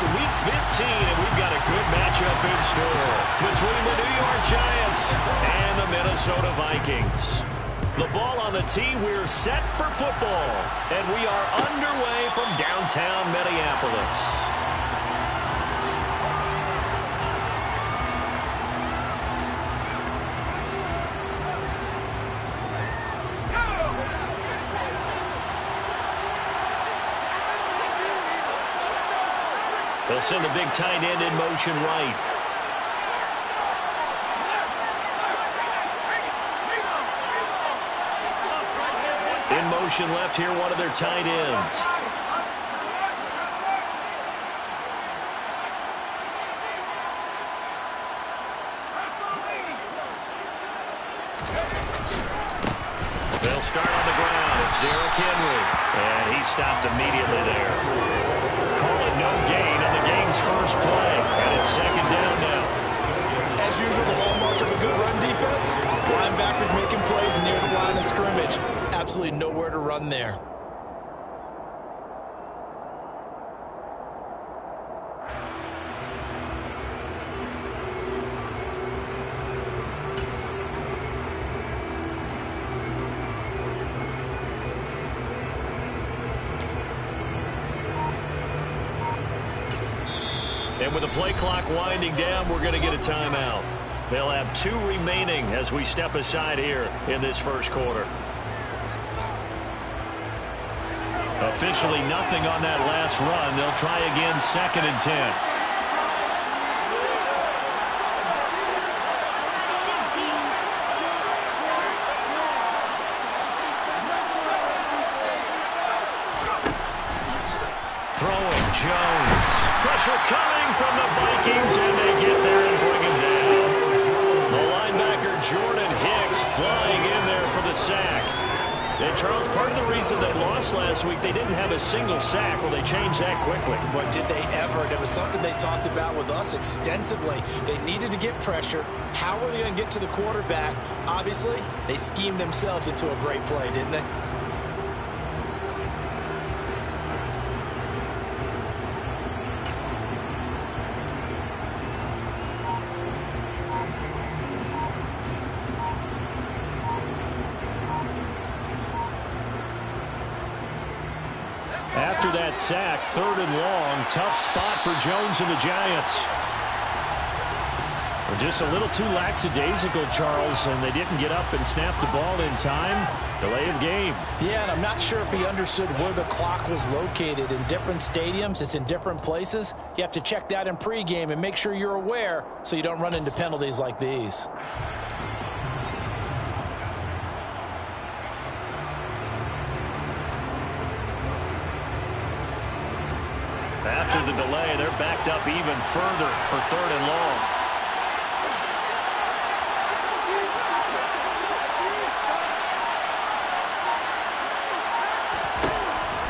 It's Week 15, and we've got a good matchup in store between the New York Giants and the Minnesota Vikings. The ball on the tee, we're set for football, and we are underway from downtown Minneapolis. They'll send the big tight end in motion right. In motion left here, one of their tight ends. They'll start on the ground. It's Derrick Henry. And he stopped immediately there. Call it no gain on the game's first play. And it's second down now. As usual, the hallmark of a good run defense, linebackers making plays near the line of scrimmage. Absolutely nowhere to run there. And with the play clock winding down, we're going to get a timeout. They'll have 2 remaining as we step aside here in this first quarter. Officially nothing on that last run. They'll try again, 2nd and 10. Throwing Jones. Pressure coming from the Vikings, and they get there and bring him down. The linebacker Jordan Hicks flying in there for the sack. And Charles, part of the reason they lost last week, they didn't have a single sack. Well, they changed that quickly. But did they ever? And it was something they talked about with us extensively. They needed to get pressure. How were they going to get to the quarterback? Obviously, they schemed themselves into a great play, didn't they? After that sack, 3rd and long, tough spot for Jones and the Giants. Well, just a little too lackadaisical, Charles, and they didn't get up and snap the ball in time. Delay of game. Yeah, and I'm not sure if he understood where the clock was located. In different stadiums, it's in different places. You have to check that in pregame and make sure you're aware so you don't run into penalties like these. After the delay, they're backed up even further for 3rd and long.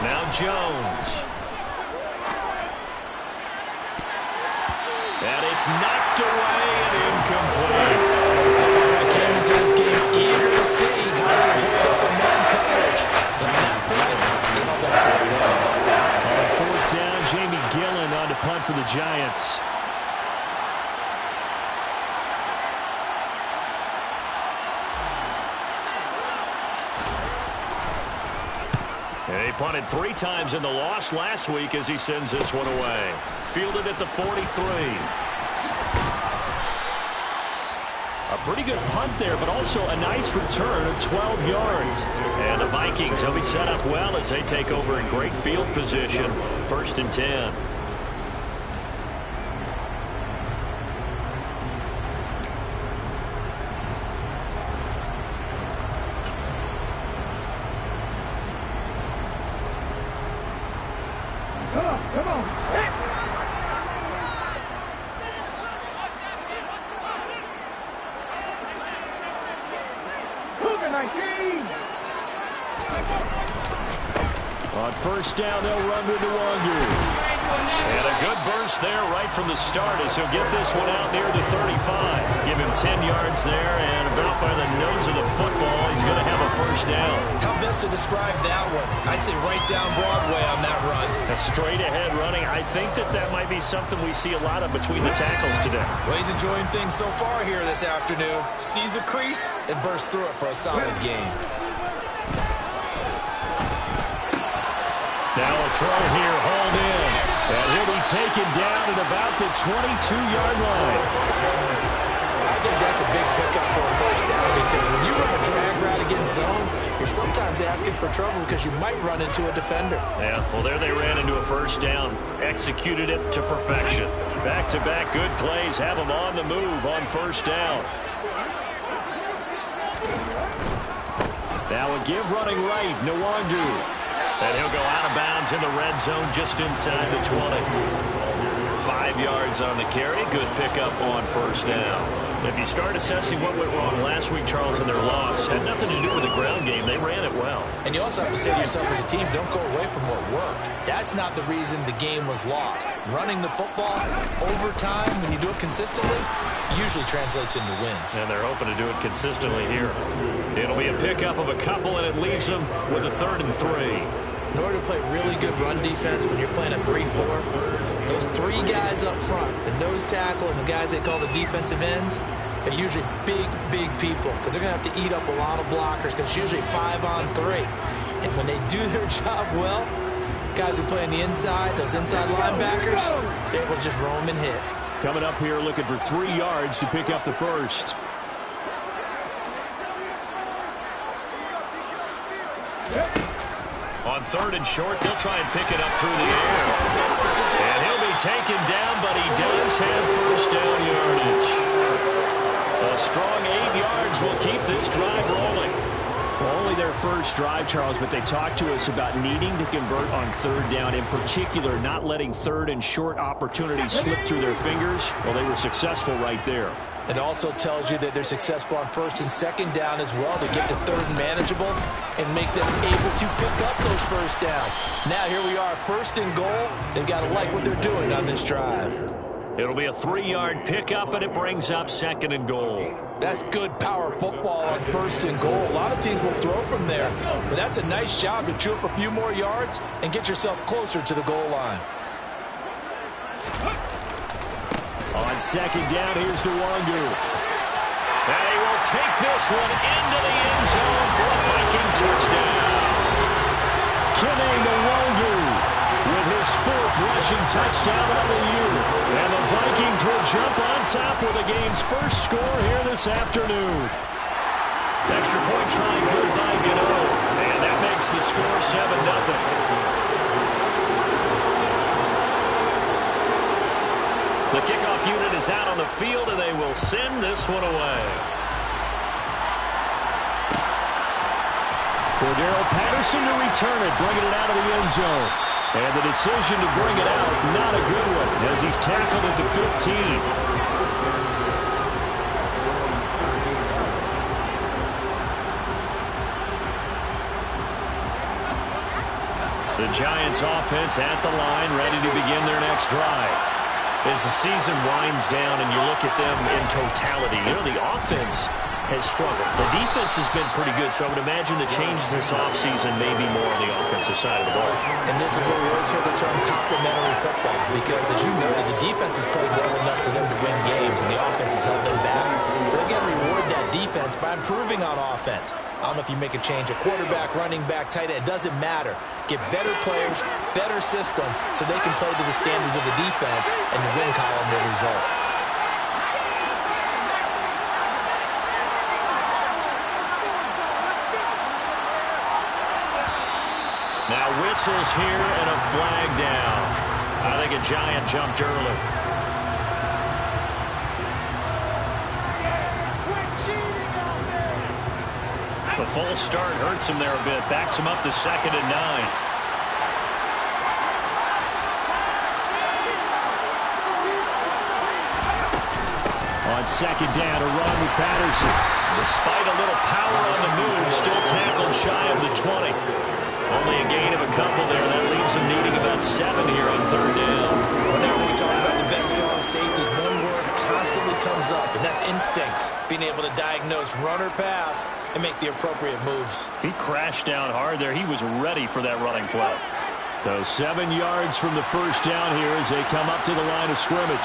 Now Jones. And it's knocked away and incomplete. I came into this game eager to see how they hold up the man coverage. And that play, they held up for it well. On 4th down, Jamie Gillen on to punt for the Giants. And he punted 3 times in the loss last week as he sends this one away. Fielded at the 43. A pretty good punt there, but also a nice return of 12 yards. And the Vikings will be set up well as they take over in great field position. 1st and 10. Come on. On 1st down, they'll run to Nwangu. And a good burst first there right from the start as he'll get this one out near the 35. Give him 10 yards there, and about by the nose of the football, he's going to have a first down. How best to describe that one? I'd say right down Broadway on that run. A straight-ahead running. I think that might be something we see a lot of between the tackles today. Well, he's enjoying things so far here this afternoon. Sees a crease and bursts through it for a solid game. Now a throw here, hauled in. And he'll be taken down at about the 22-yard line. I think that's a big pickup for a first down because when you run a drag route against zone, you're sometimes asking for trouble because you might run into a defender. Yeah, well, there they ran into a first down. Executed it to perfection. Back-to-back good plays have them on the move on first down. Now a give running right, Nwangu. And he'll go out of bounds in the red zone just inside the 20. 5 yards on the carry. Good pickup on first down. If you start assessing what went wrong last week, Charles, in their loss, had nothing to do with the ground game. They ran it well. And you also have to say to yourself as a team, don't go away from what worked. That's not the reason the game was lost. Running the football over time, when you do it consistently, usually translates into wins. And they're hoping to do it consistently here. It'll be a pickup of a couple, and it leaves them with a 3rd and 3. In order to play really good run defense when you're playing a 3-4, those 3 guys up front, the nose tackle and the guys they call the defensive ends, are usually big people because they're going to have to eat up a lot of blockers because it's usually 5-on-3. And when they do their job well, guys who play on the inside, those inside linebackers, they will just roam and hit. Coming up here looking for 3 yards to pick up the first. On 3rd and short, they'll try and pick it up through the air. And he'll be taken down, but he does have first down yardage. A strong 8 yards will keep this drive rolling. Well, only their first drive, Charles, but they talked to us about needing to convert on 3rd down, in particular not letting 3rd and short opportunities slip through their fingers. Well, they were successful right there. It also tells you that they're successful on 1st and 2nd down as well to get to 3rd and manageable and make them able to pick up those first downs. Now here we are, 1st and goal. They've got to like what they're doing on this drive. It'll be a 3-yard pickup, and it brings up 2nd and goal. That's good power football on 1st and goal. A lot of teams will throw from there, but that's a nice job to chew up a few more yards and get yourself closer to the goal line. On 2nd down, here's Nwangu. And he will take this one into the end zone for a Viking touchdown. Kene Nwangu with his 4th rushing touchdown of the year. And the Vikings will jump on top with the game's first score here this afternoon. Extra point try good by Gano. And that makes the score 7-0. The kickoff unit is out on the field, and they will send this one away. Cordero Patterson to return it, bringing it out of the end zone. And the decision to bring it out, not a good one, as he's tackled at the 15. The Giants offense at the line, ready to begin their next drive. As the season winds down and you look at them in totality, you know, the offense has struggled. The defense has been pretty good, so I would imagine the changes this offseason may be more on the offensive side of the ball. And this is where we always hear the term complementary football, because as you noted, the defense has played well enough for them to win games, and the offense has held them back. So they've got to reward that defense by improving on offense. I don't know if you make a change, a quarterback, running back, tight end, it doesn't matter. Get better players, better system, so they can play to the standards of the defense, and the win column will result. Now whistles here and a flag down. I think a Giant jumped early. The full start hurts him there a bit. Backs him up to 2nd and 9. On 2nd down, a run with Patterson. Despite a little power on the move, still tackled shy of the 20. Only a gain of a couple there. That leaves him needing about 7 here on 3rd down. Whenever we talk about being able to diagnose run or pass and make the appropriate moves. He crashed down hard there. He was ready for that running play. So 7 yards from the first down here as they come up to the line of scrimmage.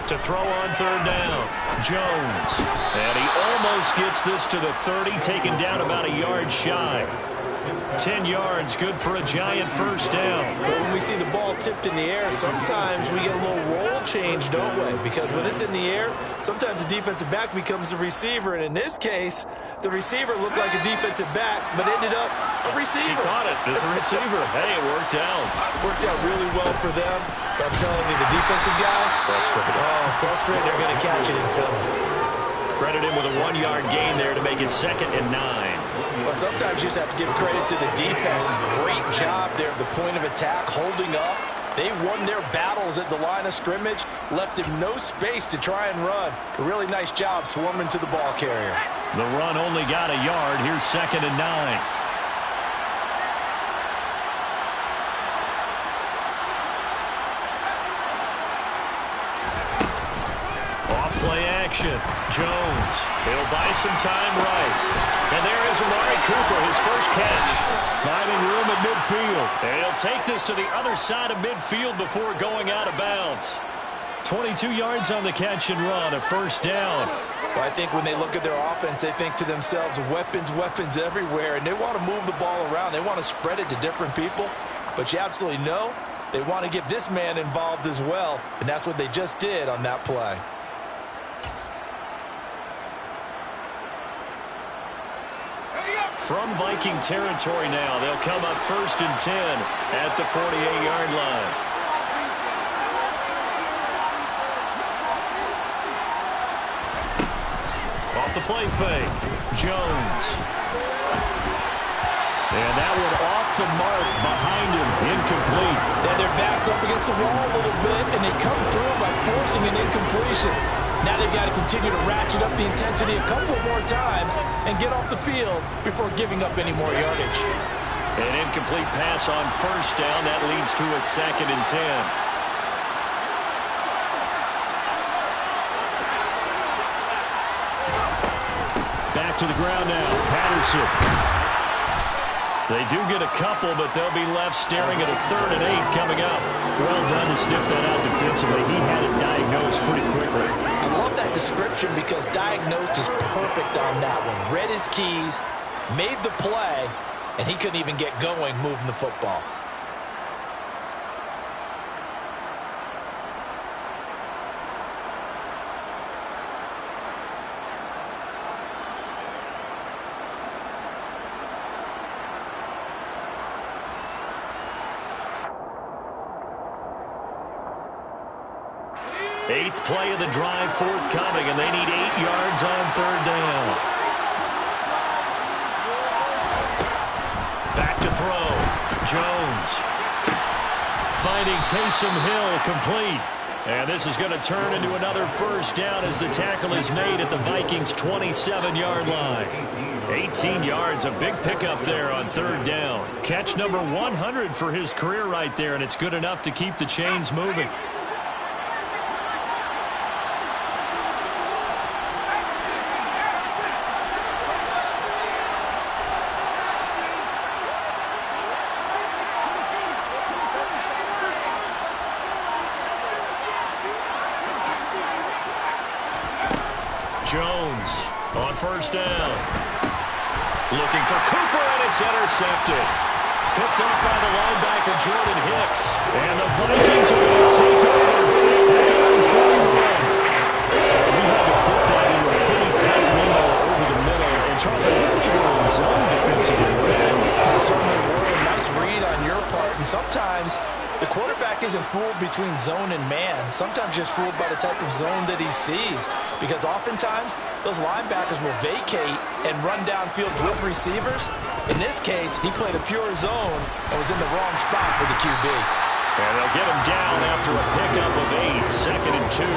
To throw on third down, Jones. And he almost gets this to the 30, taken down about a yard shy. 10 yards, good for a giant first down. But when we see the ball tipped in the air, sometimes we get a little roll change, don't we? Because when it's in the air, sometimes the defensive back becomes the receiver. And in this case, the receiver looked like a defensive back, but ended up a receiver. He caught it as a receiver. Hey, it worked out. Worked out really well for them. But I'm telling you, the defensive guys, frustrated. Oh, frustrated. They're going to catch it in film. Credit him with a 1-yard gain there to make it 2nd and 9. Well, sometimes you just have to give credit to the defense. Great job there at the point of attack, holding up. They won their battles at the line of scrimmage, left him no space to try and run. A really nice job swarming to the ball carrier. The run only got a yard. Here's 2nd and 9. Play action. Jones. He'll buy some time right. And there is Amari Cooper, his first catch. Finding room at midfield. And he'll take this to the other side of midfield before going out of bounds. 22 yards on the catch and run, a first down. Well, I think when they look at their offense, they think to themselves, weapons, weapons everywhere. And they want to move the ball around. They want to spread it to different people. But you absolutely know they want to get this man involved as well. And that's what they just did on that play. From Viking territory now, they'll come up 1st and 10 at the 48-yard line. Off the play fake, Jones. And that one off the mark behind him, incomplete. Yeah, their back's up against the wall a little bit, and they come through by forcing an incompletion. Now they've got to continue to ratchet up the intensity a couple more times and get off the field before giving up any more yardage. An incomplete pass on first down. That leads to a 2nd and 10. Back to the ground now. Patterson. They do get a couple, but they'll be left staring at a 3rd and 8 coming up. Well done to sniff that out defensively. He had it diagnosed pretty quickly. I love that description because diagnosed is perfect on that one. Read his keys, made the play, and he couldn't even get going moving the football. Eighth play of the drive forthcoming, and they need 8 yards on 3rd down. Back to throw. Jones. Finding Taysom Hill complete. And this is going to turn into another first down as the tackle is made at the Vikings' 27-yard line. 18 yards, a big pickup there on 3rd down. Catch number 100 for his career right there, and it's good enough to keep the chains moving. Jones on first down. Looking for Cooper, and it's intercepted. Picked up by the linebacker, Jordan Hicks. And the Vikings are going to take over. We had to flip that into a pretty tight window over the middle. And Charles, I think we were in zone defensively. They certainly were. A nice read on your part. And sometimes the quarterback isn't fooled between zone and man. Sometimes just fooled by the type of zone that he sees. Because oftentimes, those linebackers will vacate and run downfield with receivers. In this case, he played a pure zone and was in the wrong spot for the QB. And they'll get him down after a pickup of 8, 2nd and 2.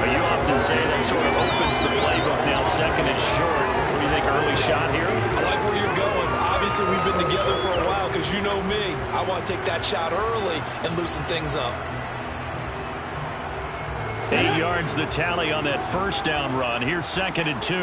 But you often say that sort of opens the playbook now, 2nd and short. What do you think, early shot here? I like where you're going. obviously we've been together for a while because you know me. I want to take that shot early and loosen things up. 8 yards the tally on that first down run. Here's 2nd and 2.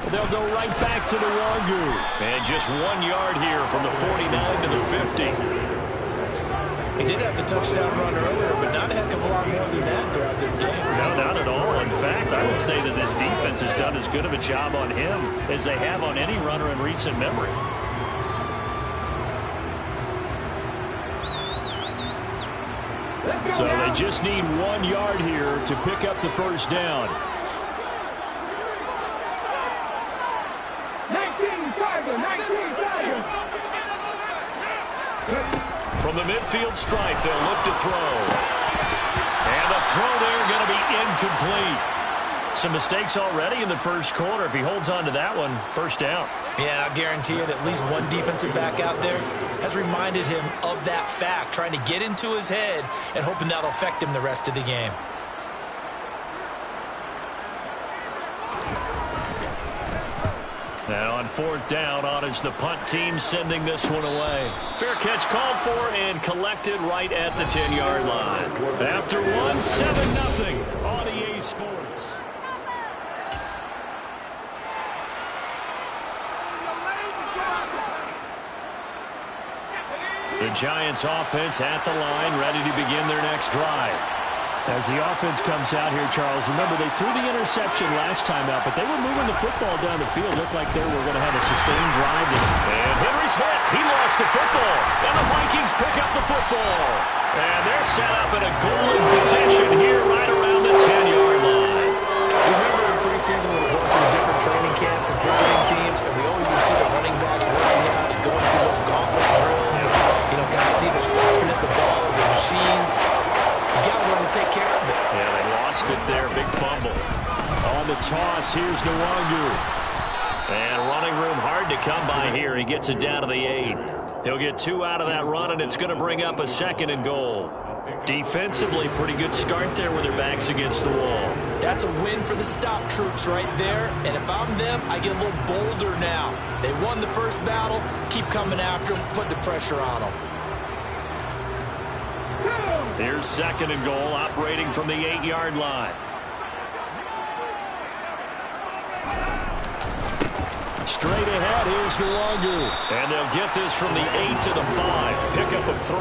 They'll go right back to the Nwangwu. And just 1 yard here from the 49 to the 50. He did have the touchdown run earlier, but not a heck of a lot more than that throughout this game. No, not at all. In fact, I would say that this defense has done as good of a job on him as they have on any runner in recent memory. So they just need 1 yard here to pick up the first down. From the midfield stripe, they'll look to throw. And the throw there going to be incomplete. Some mistakes already in the first quarter. If he holds on to that one, first down. Yeah, I guarantee you that at least one defensive back out there has reminded him of that fact, trying to get into his head and hoping that'll affect him the rest of the game. Now on 4th down, on is the punt team sending this one away. Fair catch called for and collected right at the 10-yard line. After one, 7-0 on EA Sports. The Giants offense at the line, ready to begin their next drive. As the offense comes out here, Charles, remember they threw the interception last time out, but they were moving the football down the field. Looked like they were going to have a sustained drive. And Henry's hit. He lost the football. And the Vikings pick up the football. And they're set up in a goal position here right around the 10-yard line. Remember in preseason when we were going to the different training camps and visiting teams, and we always would see the running backs working out and going through those gauntlet drills. And, guys either slapping at the ball or the machines. You got to learn to take care of it. Yeah, they lost it there. Big fumble. On the toss, here's Nwangwu. And running room hard to come by here. He gets it down to the 8. He'll get 2 out of that run, and it's going to bring up a 2nd and goal. Defensively, pretty good start there with their backs against the wall. That's a win for the stop troops right there. And if I'm them, I get a little bolder now. They won the first battle. Keep coming after them. Put the pressure on them. Here's 2nd and goal, operating from the 8-yard line. Straight ahead, here's Nwangwu. And they'll get this from the 8 to the 5. Pickup of 3.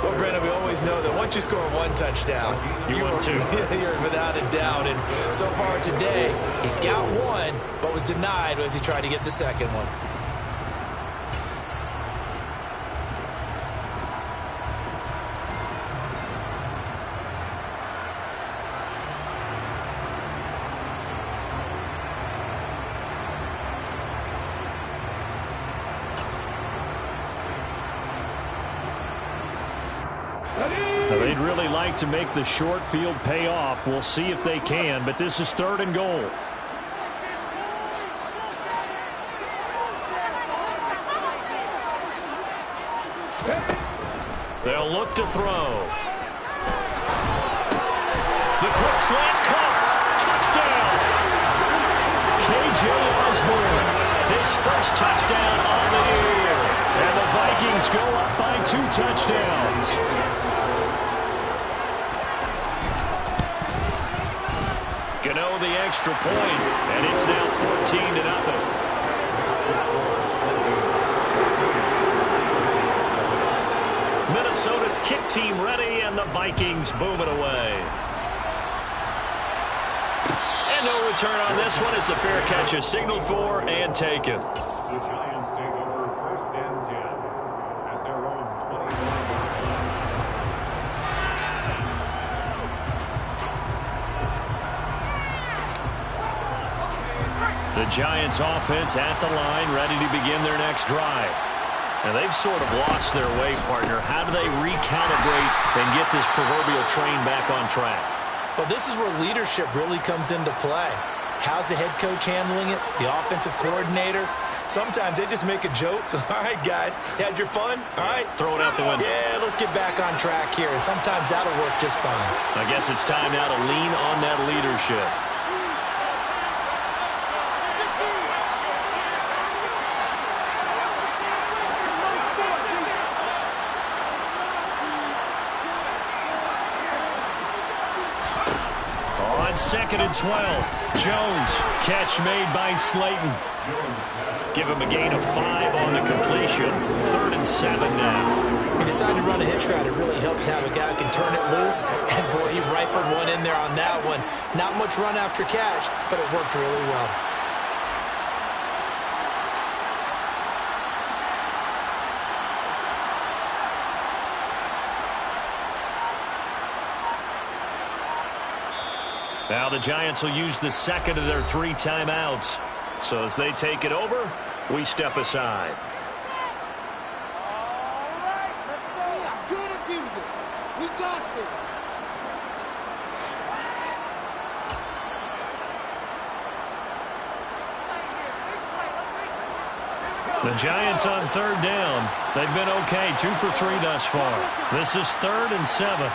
Well, Brandon, we always know that once you score one touchdown, you win 2. You're without a doubt. And so far today, he's got 1, but was denied as he tried to get the 2nd one. They'd really like to make the short field pay off. We'll see if they can, but this is 3rd and goal. They'll look to throw. The quick slant caught. Touchdown. KJ Osborne, his first touchdown on the year. And the Vikings go up by 2 touchdowns. Gano the extra point, and it's now 14-0. Minnesota's kick team ready, and the Vikings boom it away. And no return on this one as the fair catch is signaled for and taken. The Giants take over 1st and 10 at their own 25. The Giants offense at the line, ready to begin their next drive. Now they've sort of lost their way, partner. How do they recalibrate and get this proverbial train back on track? Well, this is where leadership really comes into play. How's the head coach handling it? The offensive coordinator? Sometimes they just make a joke. All right, guys, had your fun? All right. Throw it out the window. Yeah, let's get back on track here. And sometimes that'll work just fine. I guess it's time now to lean on that leadership. On 2nd and 12, Jones. Catch made by Slayton. Give him a gain of 5 on the completion. 3rd and 7 now. He decided to run a hitch route. It really helped to have a guy who can turn it loose. And, boy, he rifled one in there on that one. Not much run after catch, but it worked really well. Now the Giants will use the second of their 3 timeouts. So as they take it over, we step aside. All right, let's go. We are going to do this. We got this. The Giants on 3rd down. They've been okay, 2 for 3 thus far. This is 3rd and 7.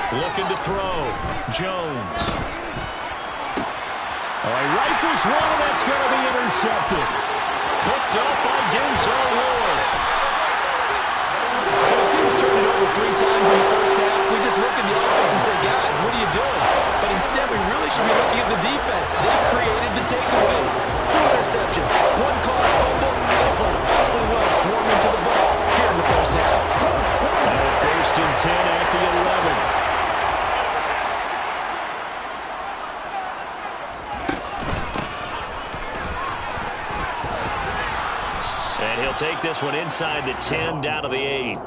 Looking to throw. Jones. Oh, he rifles one, and that's going to be intercepted. Picked up by Denzel Ward. When a team's turned it over 3 times in the first half, we just look at the offense and say, guys, what are you doing? But instead, we really should be looking at the defense. They've created the takeaways. 2 interceptions, 1 caused fumble. They played awfully well swarming to the ball here in the first half. Now 1st and 10 at the 11. And he'll take this one inside the 10 down to the 8.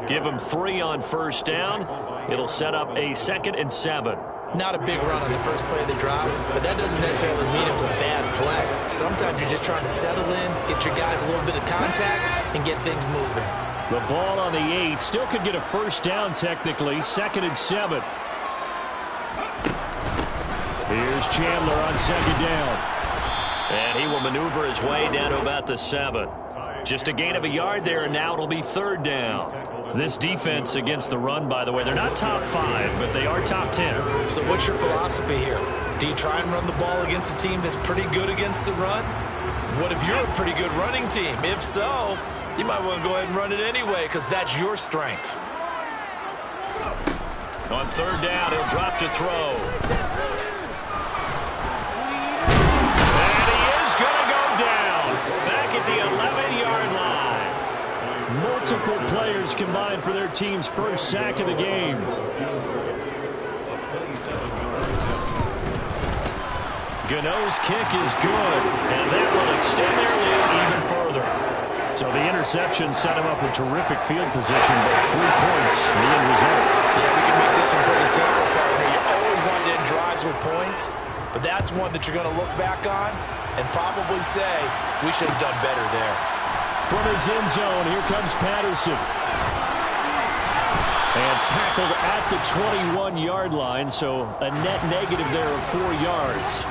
Give him 3 on 1st down. It'll set up a 2nd and 7. Not a big run on the first play of the drive, but that doesn't necessarily mean it was a bad play. Sometimes you're just trying to settle in, get your guys a little bit of contact, and get things moving. The ball on the 8. Still could get a 1st down technically. 2nd and 7. Here's Chandler on 2nd down. And he will maneuver his way down to about the 7. Just a gain of a yard there, and now it'll be 3rd down. This defense against the run, by the way, they're not top 5, but they are top 10. So what's your philosophy here? Do you try and run the ball against a team that's pretty good against the run? What if you're a pretty good running team? If so, you might want to go ahead and run it anyway because that's your strength. On 3rd down, he'll drop to throw. And he is going to go down. Back at the 11-yard line. Multiple players combined for their team's 1st sack of the game. Gano's kick is good, and that will extend their lead even further. So the interception set him up with terrific field position, but 3 points, the end result. Yeah, we can make this one pretty simple, partner. You always want to end drives with points, but that's one that you're going to look back on and probably say, we should have done better there. From his end zone, here comes Patterson. And tackled at the 21-yard line, so a net negative there of 4 yards.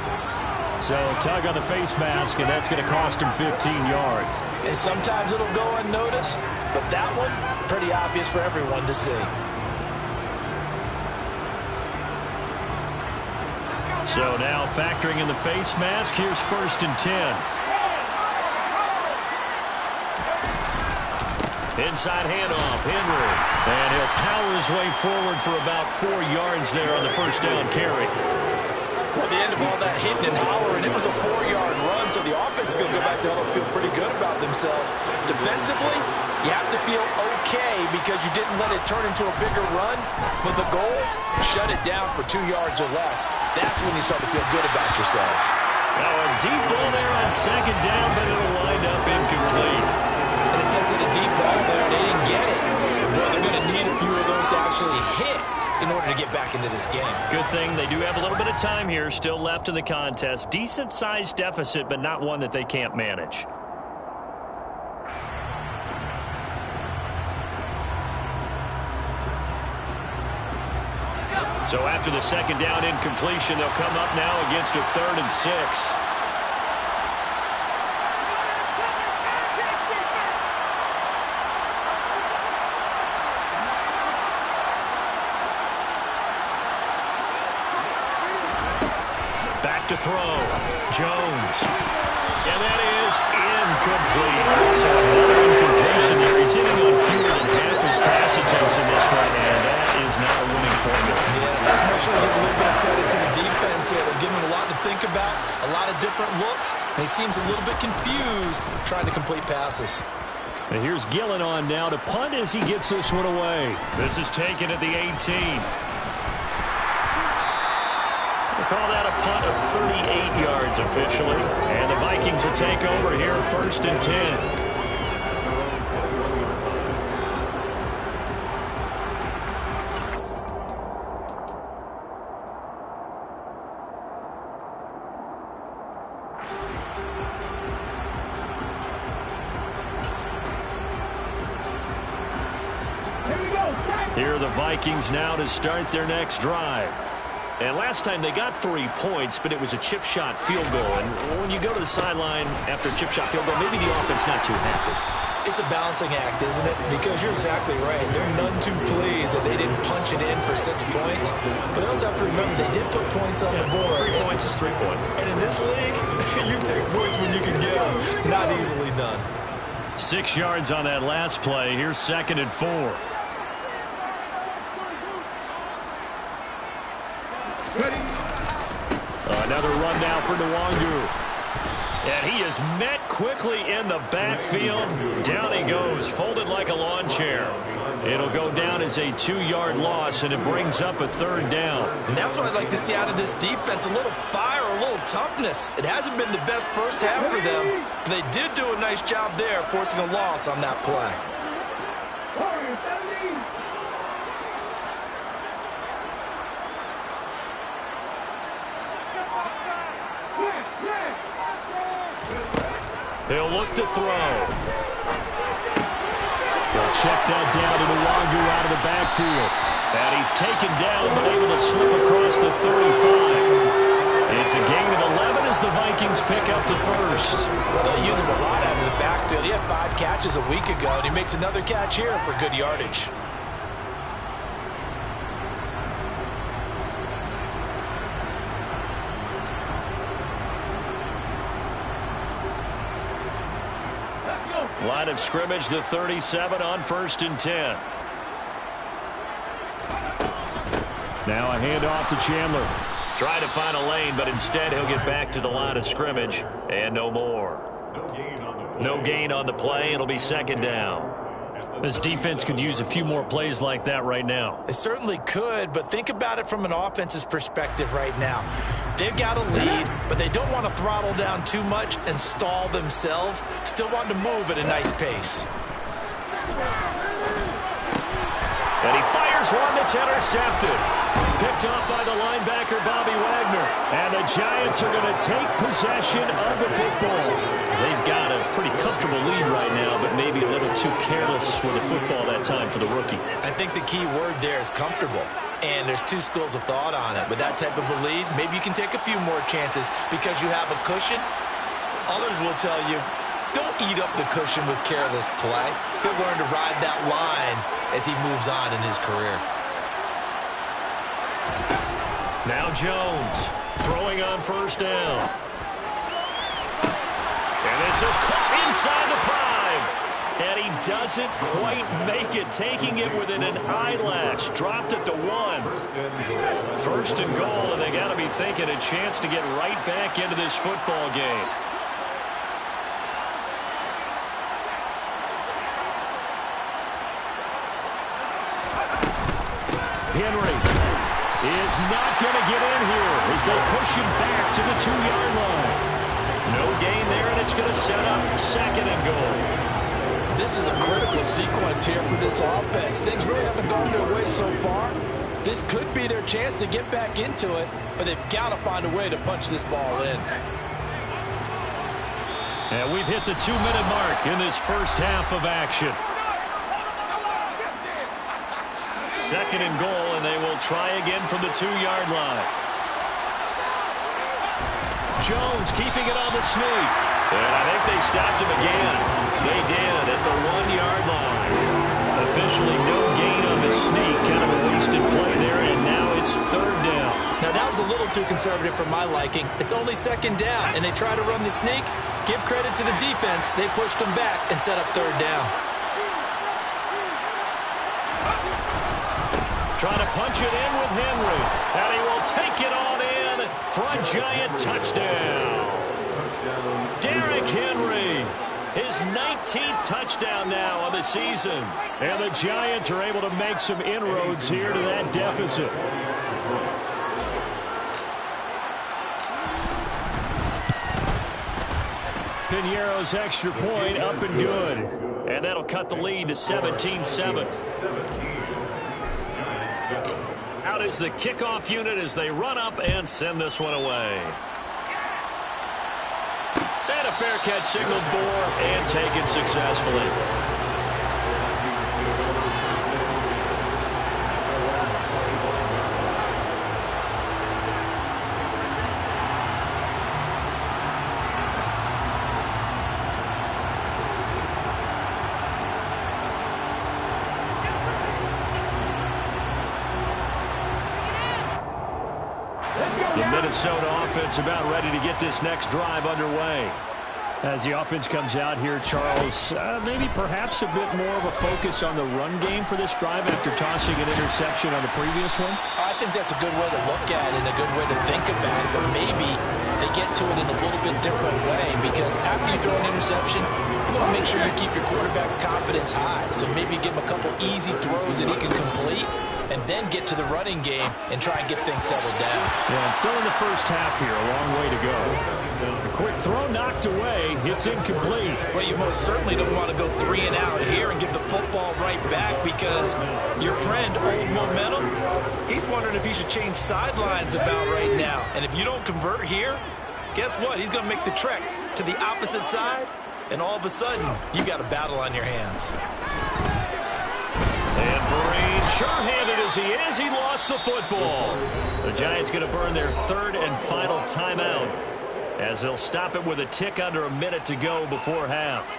So tug on the face mask, and that's going to cost him 15 yards. And sometimes it'll go unnoticed, but that one, pretty obvious for everyone to see. So now factoring in the face mask, here's 1st and 10. Inside handoff, Henry. And he'll power his way forward for about 4 yards there on the 1st down carry. Well, at the end of all that hitting and hollering, it was a 4-yard run, so the offense is going to go back there and feel pretty good about themselves. Defensively, you have to feel okay because you didn't let it turn into a bigger run. But the goal, shut it down for 2 yards or less. That's when you start to feel good about yourselves. Now a deep ball there on 2nd down, but it'll wind up incomplete. An attempt at a deep ball there, and they didn't get it. Well, they're going to need a few of those to actually hit in order to get back into this game. Good thing they do have a little bit of time here still left in the contest. Decent-sized deficit, but not one that they can't manage. So after the second down incompletion, they'll come up now against a 3rd and 6. Back to throw. Jones. And that is incomplete. So another incompletion there. He's hitting on fewer than half his pass attempts in this right now. That is not a winning formula. Yes, let's make sure we give a little bit of credit to the defense here. They're giving him a lot to think about, a lot of different looks, and he seems a little bit confused trying to complete passes. And here's Gillen on now to punt as he gets this one away. This is taken at the 18. Call that a punt of 38 yards officially. And the Vikings will take over here 1st and 10. Here are the Vikings now to start their next drive. And last time they got 3 points, but it was a chip shot field goal. And when you go to the sideline after a chip shot field goal, maybe the offense not too happy. It's a balancing act, isn't it? Because you're exactly right. There are none too pleased that they didn't punch it in for 6 points. But they also have to remember they did put points on the board. 3 points is 3 points. And in this league, you take points when you can get them. Not easily done. 6 yards on that last play. Here's 2nd and 4. Another run now for Nwangu. And he is met quickly in the backfield. Down he goes, folded like a lawn chair. It'll go down as a 2-yard loss, and it brings up a 3rd down. And that's what I'd like to see out of this defense, a little fire, a little toughness. It hasn't been the best first half for them, but they did do a nice job there, forcing a loss on that play. They'll look to throw. They'll check that down to Nwangu out of the backfield. And he's taken down, but able to slip across the 35. It's a gain of 11 as the Vikings pick up the first. Well, they'll use him a lot out of the backfield. He had 5 catches a week ago, and he makes another catch here for good yardage. Line of scrimmage, the 37 on 1st and 10. Now a handoff to Chandler. Try to find a lane, but instead he'll get back to the line of scrimmage. And no more. No gain on the play. It'll be 2nd down. This defense could use a few more plays like that right now. It certainly could, but think about it from an offense's perspective right now. They've got a lead, but they don't want to throttle down too much and stall themselves. Still want to move at a nice pace. And he fires one that's intercepted. Picked off by the linebacker, Bobby Wagner. And the Giants are going to take possession of the football. They've got a pretty comfortable lead right now, but maybe a little too careless with the football that time for the rookie. I think the key word there is comfortable. And there's 2 schools of thought on it. With that type of a lead, maybe you can take a few more chances because you have a cushion. Others will tell you, don't eat up the cushion with careless play. He'll learn to ride that line as he moves on in his career. Now Jones throwing on 1st down. And this is caught inside the 5. And he doesn't quite make it, taking it within an eyelash. Dropped it to 1. 1st and goal, and they got to be thinking a chance to get right back into this football game. Henry is not going to get in here as they push him back to the 2-yard line. No gain there, and it's going to set up 2nd and goal. This is a critical sequence here for this offense. Things really haven't gone their way so far. This could be their chance to get back into it, but they've got to find a way to punch this ball in. And we've hit the 2-minute mark in this first half of action. Second and goal, and they will try again from the 2-yard line. Jones keeping it on the sneak. And I think they stopped him again. They did at the 1-yard line. Officially no gain on the sneak. Kind of a wasted play there, and now it's third down. Now, that was a little too conservative for my liking. It's only second down, and they try to run the sneak. Give credit to the defense. They pushed them back and set up third down. Trying to punch it in with Henry. And he will take it on in for a Giant touchdown. Derrick Henry, his 19th touchdown now on the season. And the Giants are able to make some inroads here to that deficit. Piñeiro's extra point up and good. And that'll cut the lead to 17-7. Out is the kickoff unit as they run up and send this one away. And a fair catch signaled for and taken successfully. The Minnesota offense about ready to get this next drive underway. As the offense comes out here, Charles, maybe perhaps a bit more of a focus on the run game for this drive after tossing an interception on the previous one? I think that's a good way to look at it, a good way to think about it, but maybe they get to it in a little bit different way because after you throw an interception, you want to make sure you keep your quarterback's confidence high. So maybe give him a couple easy throws that he can complete and then get to the running game and try and get things settled down. Yeah, and still in the first half here, a long way to go. A quick throw knocked away. It's incomplete. Well, you most certainly don't want to go 3 and out here and give the football right back because your friend, Old Momentum, he's wondering if he should change sidelines about right now. And if you don't convert here, guess what? He's going to make the trek to the opposite side, and all of a sudden, you've got a battle on your hands. And Vereen, sure-handed as he is, he lost the football. The Giants going to burn their third and final timeout as they'll stop it with a tick under a minute to go before half.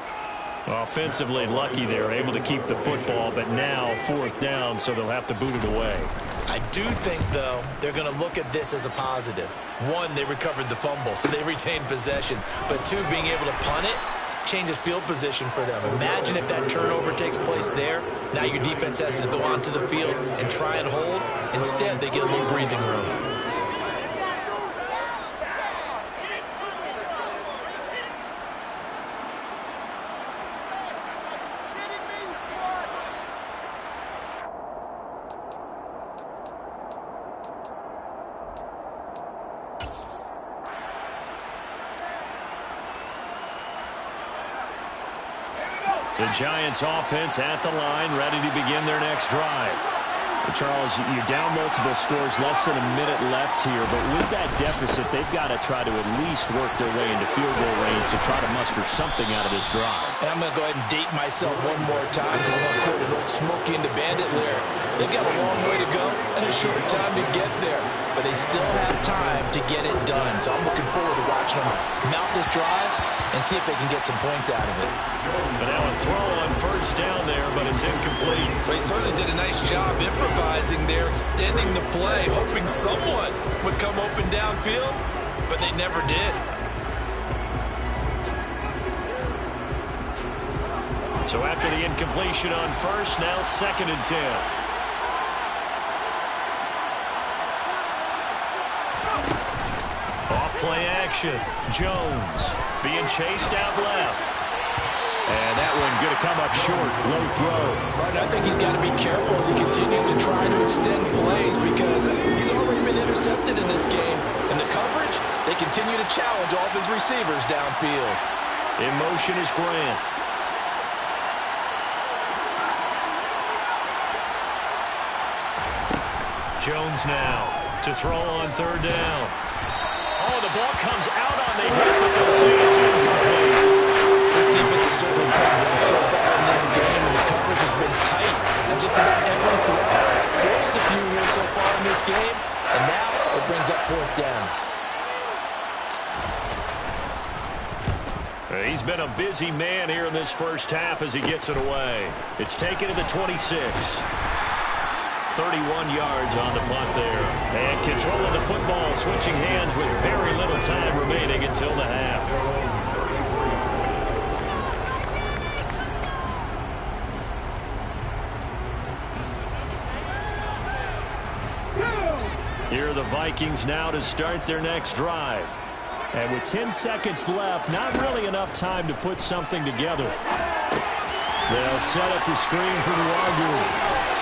Offensively lucky they're able to keep the football, but now fourth down, so they'll have to boot it away. I do think, though, they're going to look at this as a positive. One, they recovered the fumble, so they retained possession. But two, being able to punt it changes field position for them. Imagine if that turnover takes place there. Now your defense has to go onto the field and try and hold. Instead, they get a little breathing room. The Giants offense at the line, ready to begin their next drive. Charles, you're down multiple scores, less than a minute left here, but with that deficit, they've got to try to at least work their way into field goal range to try to muster something out of this drive. And I'm going to go ahead and date myself one more time because I'm going to quote an old Smokey and the Bandit lyric. They've got a long way to go and a short time to get there, but they still have time to get it done. So I'm looking forward to watching them mount this drive and see if they can get some points out of it. But now a throw on first down there, but it's incomplete. They certainly did a nice job improvising there, extending the play, hoping someone would come open downfield, but they never did. So after the incompletion on first, now 2nd and 10. Off play action. Jones being chased out left. And that one going to come up short. Low throw. Right, I think he's got to be careful as he continues to try to extend plays because he's already been intercepted in this game. And the coverage, they continue to challenge all of his receivers downfield. In motion is Grant. Jones now to throw on third down. Oh, the ball comes out on the hit, but they'll say it's incomplete. This defense has certainly played so far in this game, and the coverage has been tight on just about every throw. He's been a busy man here in this first half as he gets it away. It's taken to the 26. 31 yards on the punt there. And control of the football, switching hands with very little time remaining until the half. Here are the Vikings now to start their next drive. And with 10 seconds left, not really enough time to put something together. They'll set up the screen for Nwogu.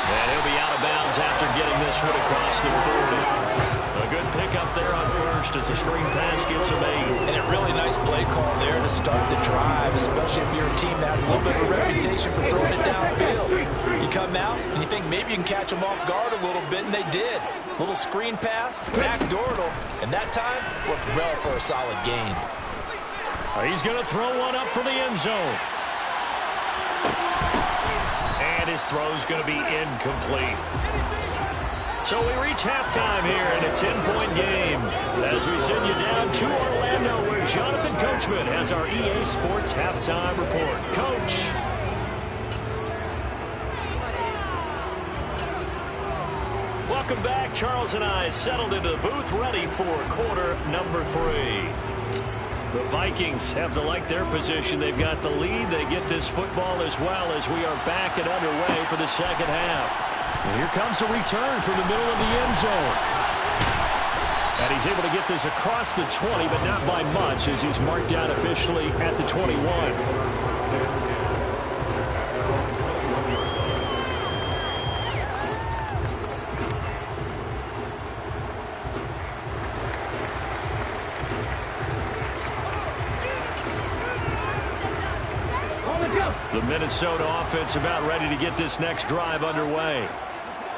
And he'll be out of bounds after getting this one across the 40. A good pickup there on first as the screen pass gets him 8. And a really nice play call there to start the drive, especially if you're a team that has a little bit of a reputation for throwing it downfield. You come out and you think maybe you can catch them off guard a little bit, and they did. Little screen pass, backdoored, and that time worked well for a solid gain. He's going to throw one up for the end zone. And his throw's going to be incomplete. So we reach halftime here in a 10-point game as we send you down to Orlando where Jonathan Coachman has our EA Sports halftime report. Coach. Welcome back. Charles and I settled into the booth ready for quarter number 3. The Vikings have to like their position. They've got the lead. They get this football as well as we are back and underway for the second half. And here comes a return from the middle of the end zone. And he's able to get this across the 20, but not by much as he's marked out officially at the 21. The Minnesota offense about ready to get this next drive underway.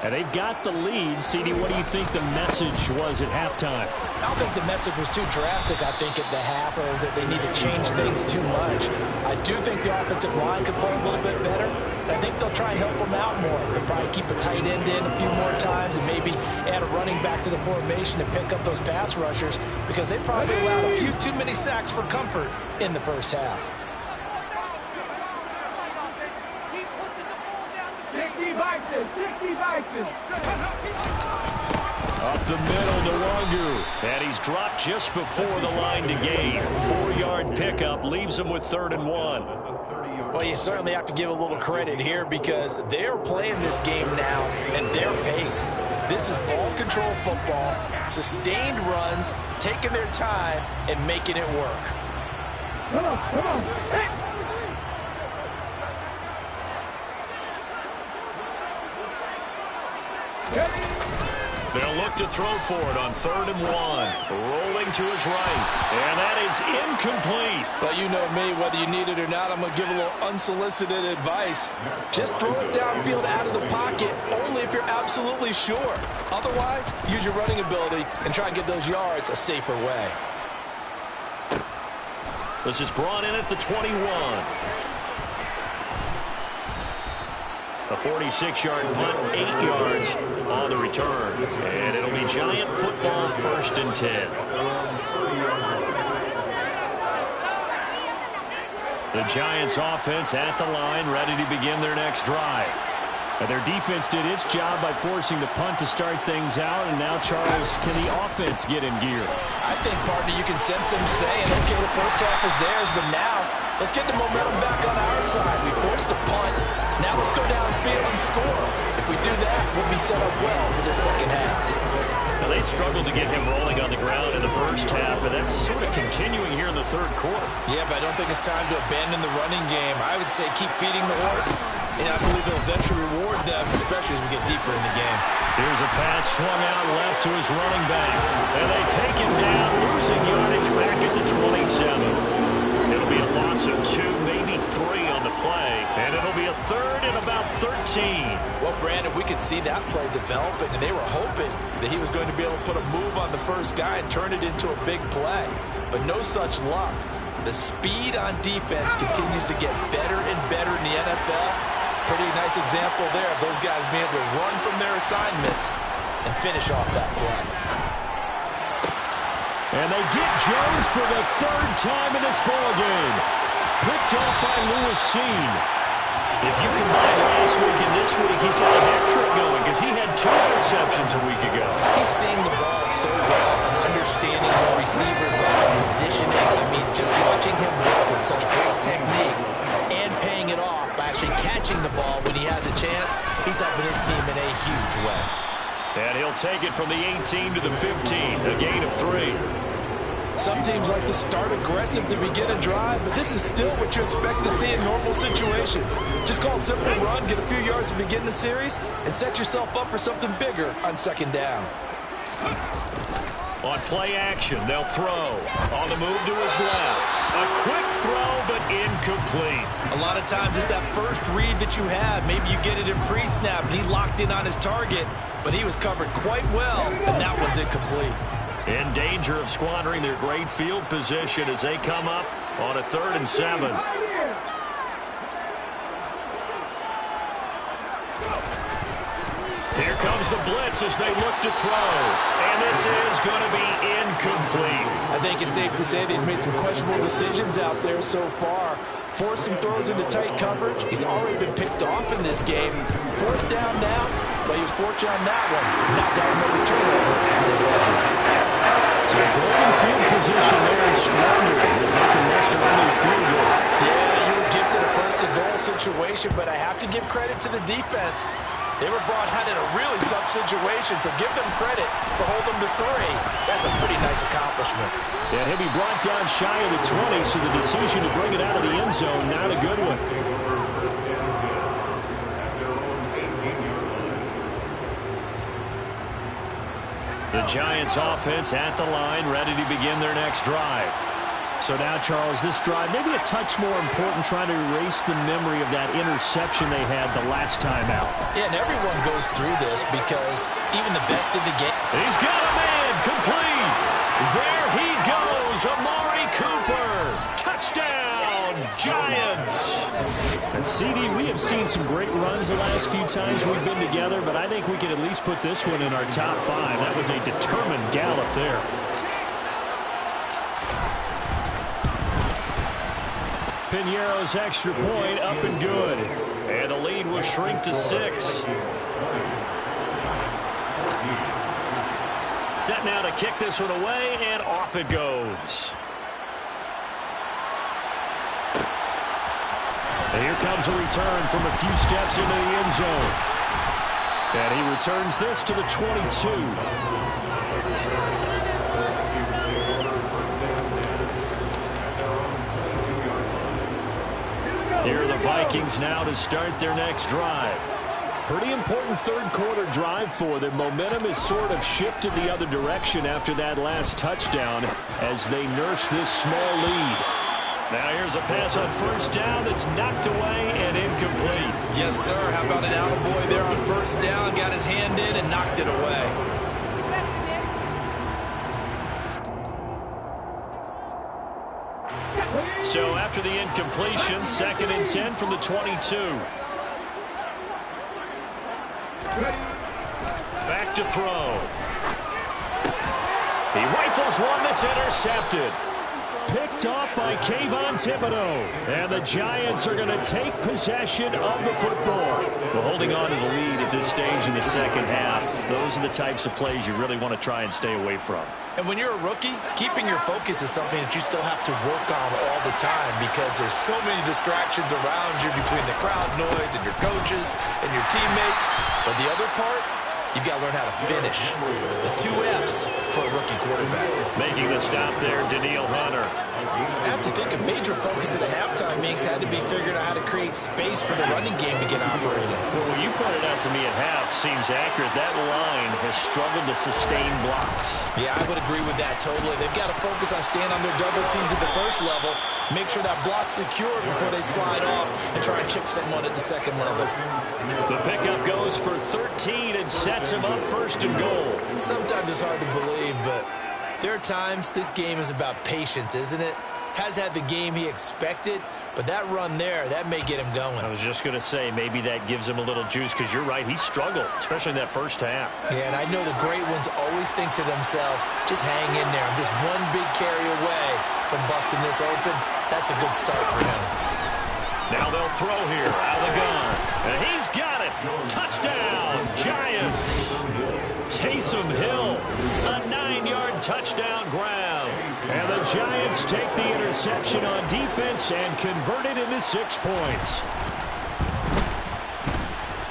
And they've got the lead. CD, what do you think the message was at halftime? I don't think the message was too drastic, I think, at the half, or that they need to change things too much. I do think the offensive line could play a little bit better. I think they'll try and help them out more. They'll probably keep a tight end in a few more times and maybe add a running back to the formation to pick up those pass rushers because they probably allowed a few too many sacks for comfort in the first half. Up the middle, Nwogu. And he's dropped just before the line to gain. 4-yard pickup leaves him with 3rd and 1. Well, you certainly have to give a little credit here because they're playing this game now at their pace. This is ball control football, sustained runs, taking their time, and making it work. Come on. Hey. They'll look to throw for it on 3rd and 1. Rolling to his right. And that is incomplete. Well, you know me, whether you need it or not, I'm going to give a little unsolicited advice. Just throw it downfield out of the pocket, only if you're absolutely sure. Otherwise, use your running ability and try and get those yards a safer way. This is brought in at the 21. A 46-yard punt, 8 yards on the return. And it'll be Giant football, 1st and 10. The Giants offense at the line, ready to begin their next drive. And their defense did its job by forcing the punt to start things out. And now, Charles, can the offense get in gear? I think, partner, you can sense them saying, okay, the first half is theirs, but now let's get the momentum back on our side. We forced a punt. Now let's go downfield and score. If we do that, we'll be set up well for the second half. Now, they struggled to get him rolling on the ground in the first half, and that's sort of continuing here in the 3rd quarter. Yeah, but I don't think it's time to abandon the running game. I would say keep feeding the horse, and I believe it'll eventually reward them, especially as we get deeper in the game. Here's a pass swung out left to his running back, and they take him down, losing yardage back at the 27. It'll be a loss of 2, maybe 3 on the play, and it'll be a 3rd and about 13. Well, Brandon, we could see that play developing, and they were hoping that he was going to be able to put a move on the first guy and turn it into a big play. But no such luck. The speed on defense continues to get better and better in the NFL. Pretty nice example there of those guys being able to run from their assignments and finish off that play. And they get Jones for the third time in this ballgame. Picked off by Lewis Cine. If you combine last week and this week, he's got a hat trick going because he had 2 interceptions a week ago. He's seeing the ball so well and understanding where receivers are, positioning. I mean, just watching him work with such great technique and paying it off by actually catching the ball when he has a chance, he's helping his team in a huge way. And he'll take it from the 18 to the 15, a gain of 3. Some teams like to start aggressive to begin a drive, but this is still what you expect to see in normal situations. Just call a simple run, get a few yards to begin the series, and set yourself up for something bigger on second down. On play action, they'll throw. On the move to his left. A quick throw, but incomplete. A lot of times it's that first read that you have. Maybe you get it in pre-snap, and he locked in on his target, but he was covered quite well, and that one's incomplete. In danger of squandering their great field position as they come up on a 3rd and 7. Here comes the blitz as they look to throw. And this is going to be incomplete. I think it's safe to say that he's made some questionable decisions out there so far. Forced some throws into tight coverage. He's already been picked off in this game. 4th down now, but he was fortunate on that one. Not got another turnover at his level. So holding field position there and squandering as they can rest only a field goal. Yeah, you were gifted a 1st-and-goal situation, but I have to give credit to the defense. They were brought out in a really tough situation, so give them credit for holding them to 3. That's a pretty nice accomplishment. And he'll be brought down shy of the 20, so the decision to bring it out of the end zone, not a good one. The Giants offense at the line, ready to begin their next drive. So now, Charles, this drive maybe a touch more important, trying to erase the memory of that interception they had the last time out. Yeah, and everyone goes through this because even the best in the game. He's got a man, complete. There he goes, Amari Cooper. Touchdown, Giants. And CD, we have seen some great runs the last few times we've been together, but I think we can at least put this one in our top 5. That was a determined gallop there. Piñeiro's extra point up and good. And the lead will shrink to 6. Set now to kick this one away, and off it goes. And here comes a return from a few steps into the end zone. And he returns this to the 22. Here are the Vikings now to start their next drive. Pretty important 3rd quarter drive for them. Momentum has sort of shifted the other direction after that last touchdown as they nurse this small lead. Now here's a pass on 1st down that's knocked away and incomplete. Yes, sir. How about an attaboy there on 1st down? Got his hand in and knocked it away. So after the incompletion, 2nd and 10 from the 22. Back to throw. He rifles one that's intercepted. Picked off by Kayvon Thibodeaux. And the Giants are going to take possession of the football. Well, holding on to the lead at this stage in the second half, those are the types of plays you really want to try and stay away from. And when you're a rookie, keeping your focus is something that you still have to work on all the time because there's so many distractions around you between the crowd noise and your coaches and your teammates. But the other part, you've got to learn how to finish. The 2 F's for a rookie quarterback. Making the stop there, Danielle Hunter. I have to think a major focus at the halftime meetings had to be figuring out how to create space for the running game to get operating. Well, what you pointed out to me at half seems accurate. That line has struggled to sustain blocks. Yeah, I would agree with that totally. They've got to focus on staying on their double teams at the 1st level, make sure that block's secure before they slide off, and try and chip someone at the 2nd level. The pickup goes for 13 and sets him up 1st and goal. Sometimes it's hard to believe, but there are times this game is about patience, isn't it? has had the game he expected, but that run there, that may get him going. I was just going to say, maybe that gives him a little juice, because you're right, he struggled, especially in that first half. Yeah, and I know the great ones always think to themselves, just hang in there. I'm just one big carry away from busting this open. That's a good start for him. Now they'll throw here out of the gun. And he's got it. Touchdown, Giants. Taysom Hill, a 9-yard touchdown grab. And the Giants take the interception on defense and convert it into 6 points.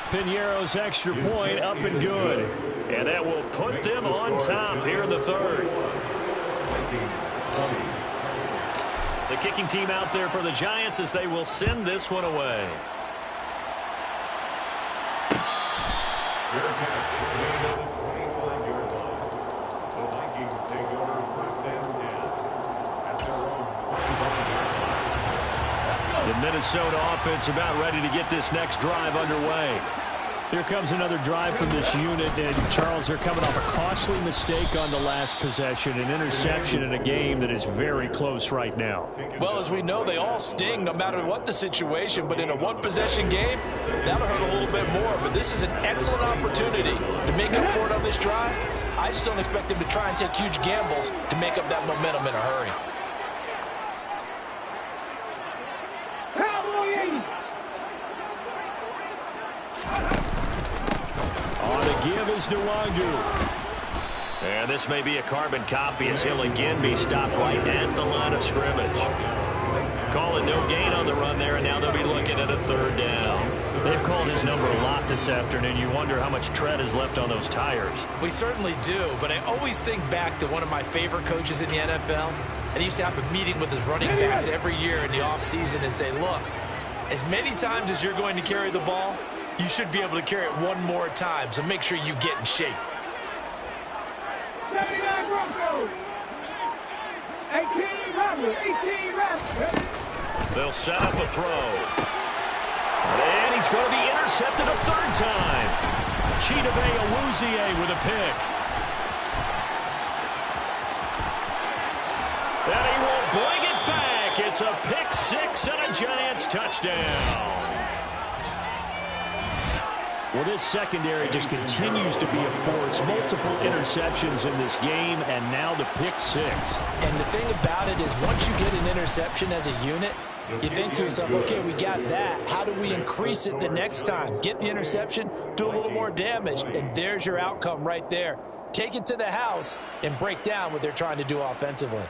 Piñeiro's extra point up and good. And that will put them on top here in the third. The kicking team out there for the Giants as they will send this one away. The Vikings take over first and 10 at their own 25. The Minnesota offense about ready to get this next drive underway. Here comes another drive from this unit, and Charles, they're coming off a costly mistake on the last possession, an interception in a game that is very close right now. Well, as we know, they all sting no matter what the situation, but in a one-possession game, that'll hurt a little bit more. But this is an excellent opportunity to make up for it on this drive. I just don't expect them to try and take huge gambles to make up that momentum in a hurry. On the give is Nwangu. And this may be a carbon copy as he'll again be stopped right at the line of scrimmage. Call it no gain on the run there, and now they'll be looking at a third down. They've called his number a lot this afternoon. You wonder how much tread is left on those tires. We certainly do, but I always think back to one of my favorite coaches in the NFL. And he used to have a meeting with his running backs every year in the offseason and say, look, as many times as you're going to carry the ball, you should be able to carry it one more time, so make sure you get in shape. 79 Broncos. 18 Rebels. 18 Rebels. They'll set up a throw. And he's going to be intercepted a third time. Chidobe Awuzie with a pick. And he will bring it back. It's a pick six and a Giants touchdown. Well, this secondary just continues to be a force. Multiple interceptions in this game, and now the pick six. And the thing about it is once you get an interception as a unit, you think to yourself, okay, we got that. How do we increase it the next time? Get the interception, do a little more damage, and there's your outcome right there. Take it to the house and break down what they're trying to do offensively.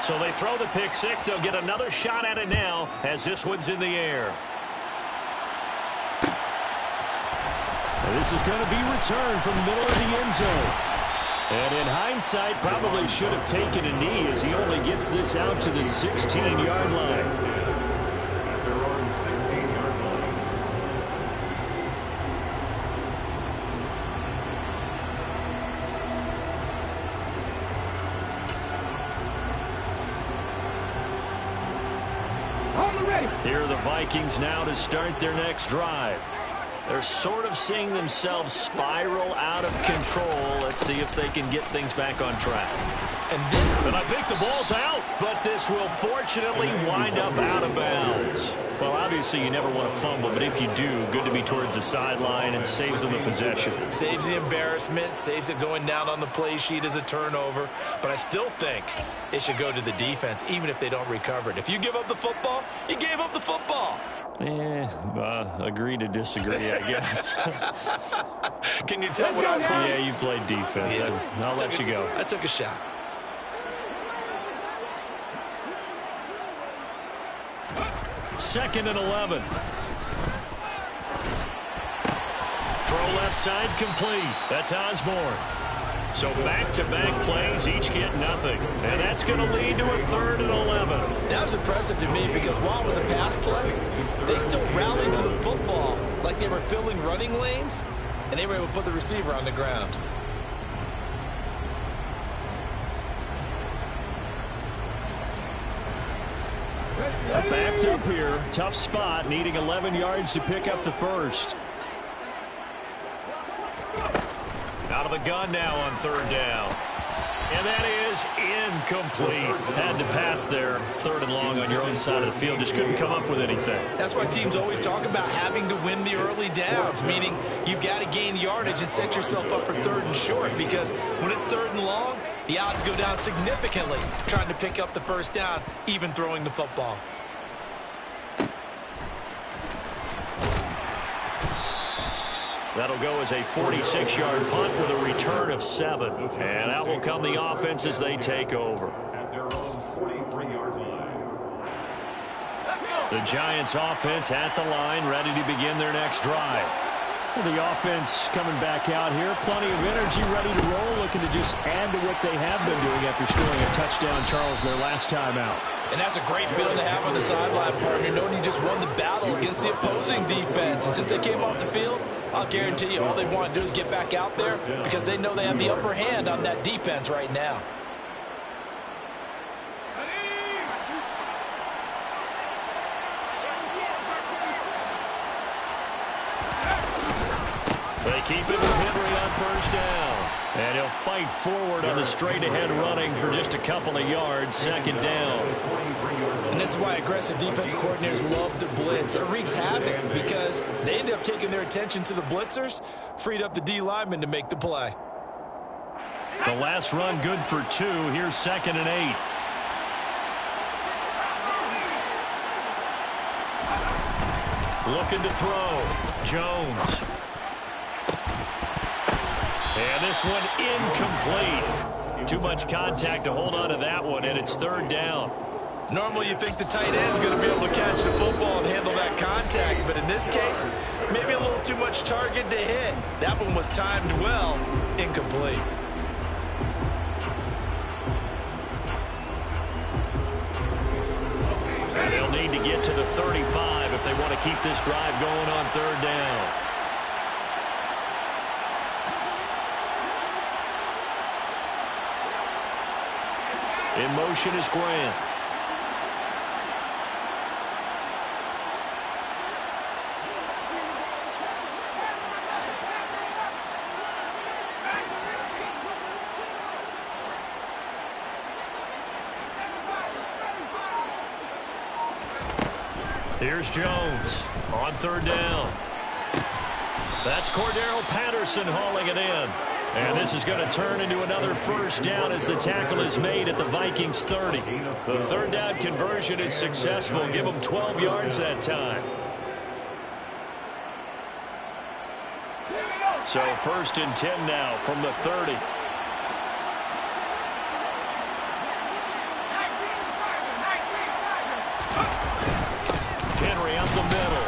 So they throw the pick six. They'll get another shot at it now as this one's in the air. And this is going to be returned from the middle of the end zone. And in hindsight, probably should have taken a knee as he only gets this out to the 16-yard line. At their own 16-yard line. Here are the Vikings now to start their next drive. They're sort of seeing themselves spiral out of control. Let's see if they can get things back on track. And I think the ball's out, but this will fortunately wind up out of bounds. Well, obviously you never want to fumble, but if you do, good to be towards the sideline and saves them the possession. Saves the embarrassment, saves it going down on the play sheet as a turnover. But I still think it should go to the defense, even if they don't recover it. If you give up the football, you gave up the football. Agree to disagree, I guess. Can you tell what I'm playing? Yeah, you played defense. Yeah. I'll let you go. I took a shot. Second and 11. Throw left side complete. That's Osborne. So back-to-back plays, each get nothing. And that's going to lead to a third and 11. That was impressive to me because while it was a pass play, they still rallied to the football like they were filling running lanes, and they were able to put the receiver on the ground. Backed up here. Tough spot, needing 11 yards to pick up the first. Out of the gun now on third down. And that is incomplete. Had to pass there, third and long on your own side of the field. Just couldn't come up with anything. That's why teams always talk about having to win the early downs, meaning you've got to gain yardage and set yourself up for third and short, because when it's third and long, the odds go down significantly trying to pick up the first down, even throwing the football. That'll go as a 46-yard punt with a return of 7. And out will come the offense as they take over. At their own 43-yard line. The Giants offense at the line, ready to begin their next drive. Well, the offense coming back out here. Plenty of energy, ready to roll, looking to just add to what they have been doing after scoring a touchdown, Charles, their last time out. And that's a great feeling to have on the sideline, partner, knowing you just won the battle against the opposing defense. And since they came off the field, I'll guarantee you all they want to do is get back out there because they know they have the upper hand on that defense right now. They keep it with Henry on first down. And he'll fight forward on the straight-ahead running for just a couple of yards, second down. And this is why aggressive defensive coordinators love to blitz. It wreaks havoc because they end up taking their attention to the blitzers, freed up the D lineman to make the play. The last run good for 2. Here's 2nd and 8. Looking to throw. Jones. And this one incomplete. Too much contact to hold on to that one, and it's third down. Normally you think the tight end's going to be able to catch the football and handle that contact, but in this case, maybe a little too much target to hit. That one was timed well, incomplete. And they'll need to get to the 35 if they want to keep this drive going on third down. In motion is Grant. Here's Jones on third down. That's Cordero Patterson hauling it in. And this is going to turn into another first down as the tackle is made at the Vikings 30. The third down conversion is successful. Give them 12 yards that time. So 1st and 10 now from the 30. Henry up the middle.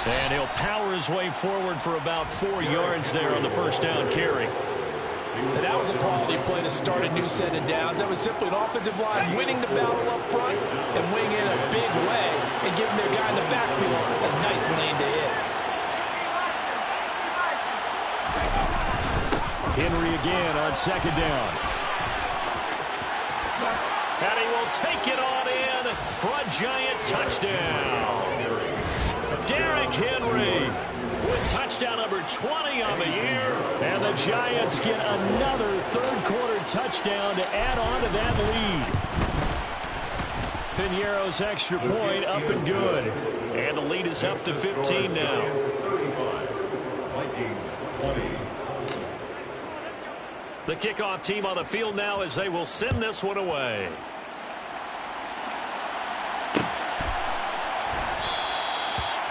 And he'll power his way forward for about 4 yards there on the first down carry. And that was a quality play to start a new set of downs. That was simply an offensive line winning the battle up front and winning in a big way and giving their guy in the backfield a nice lane to hit. Henry again on second down. And he will take it on in for a Giant touchdown. Derrick Henry with touchdown number 20 on the year. And the Giants get another third-quarter touchdown to add on to that lead. Piñeiro's extra point up and good. And the lead is up to 15 now. 35. Vikings 20. The kickoff team on the field now as they will send this one away.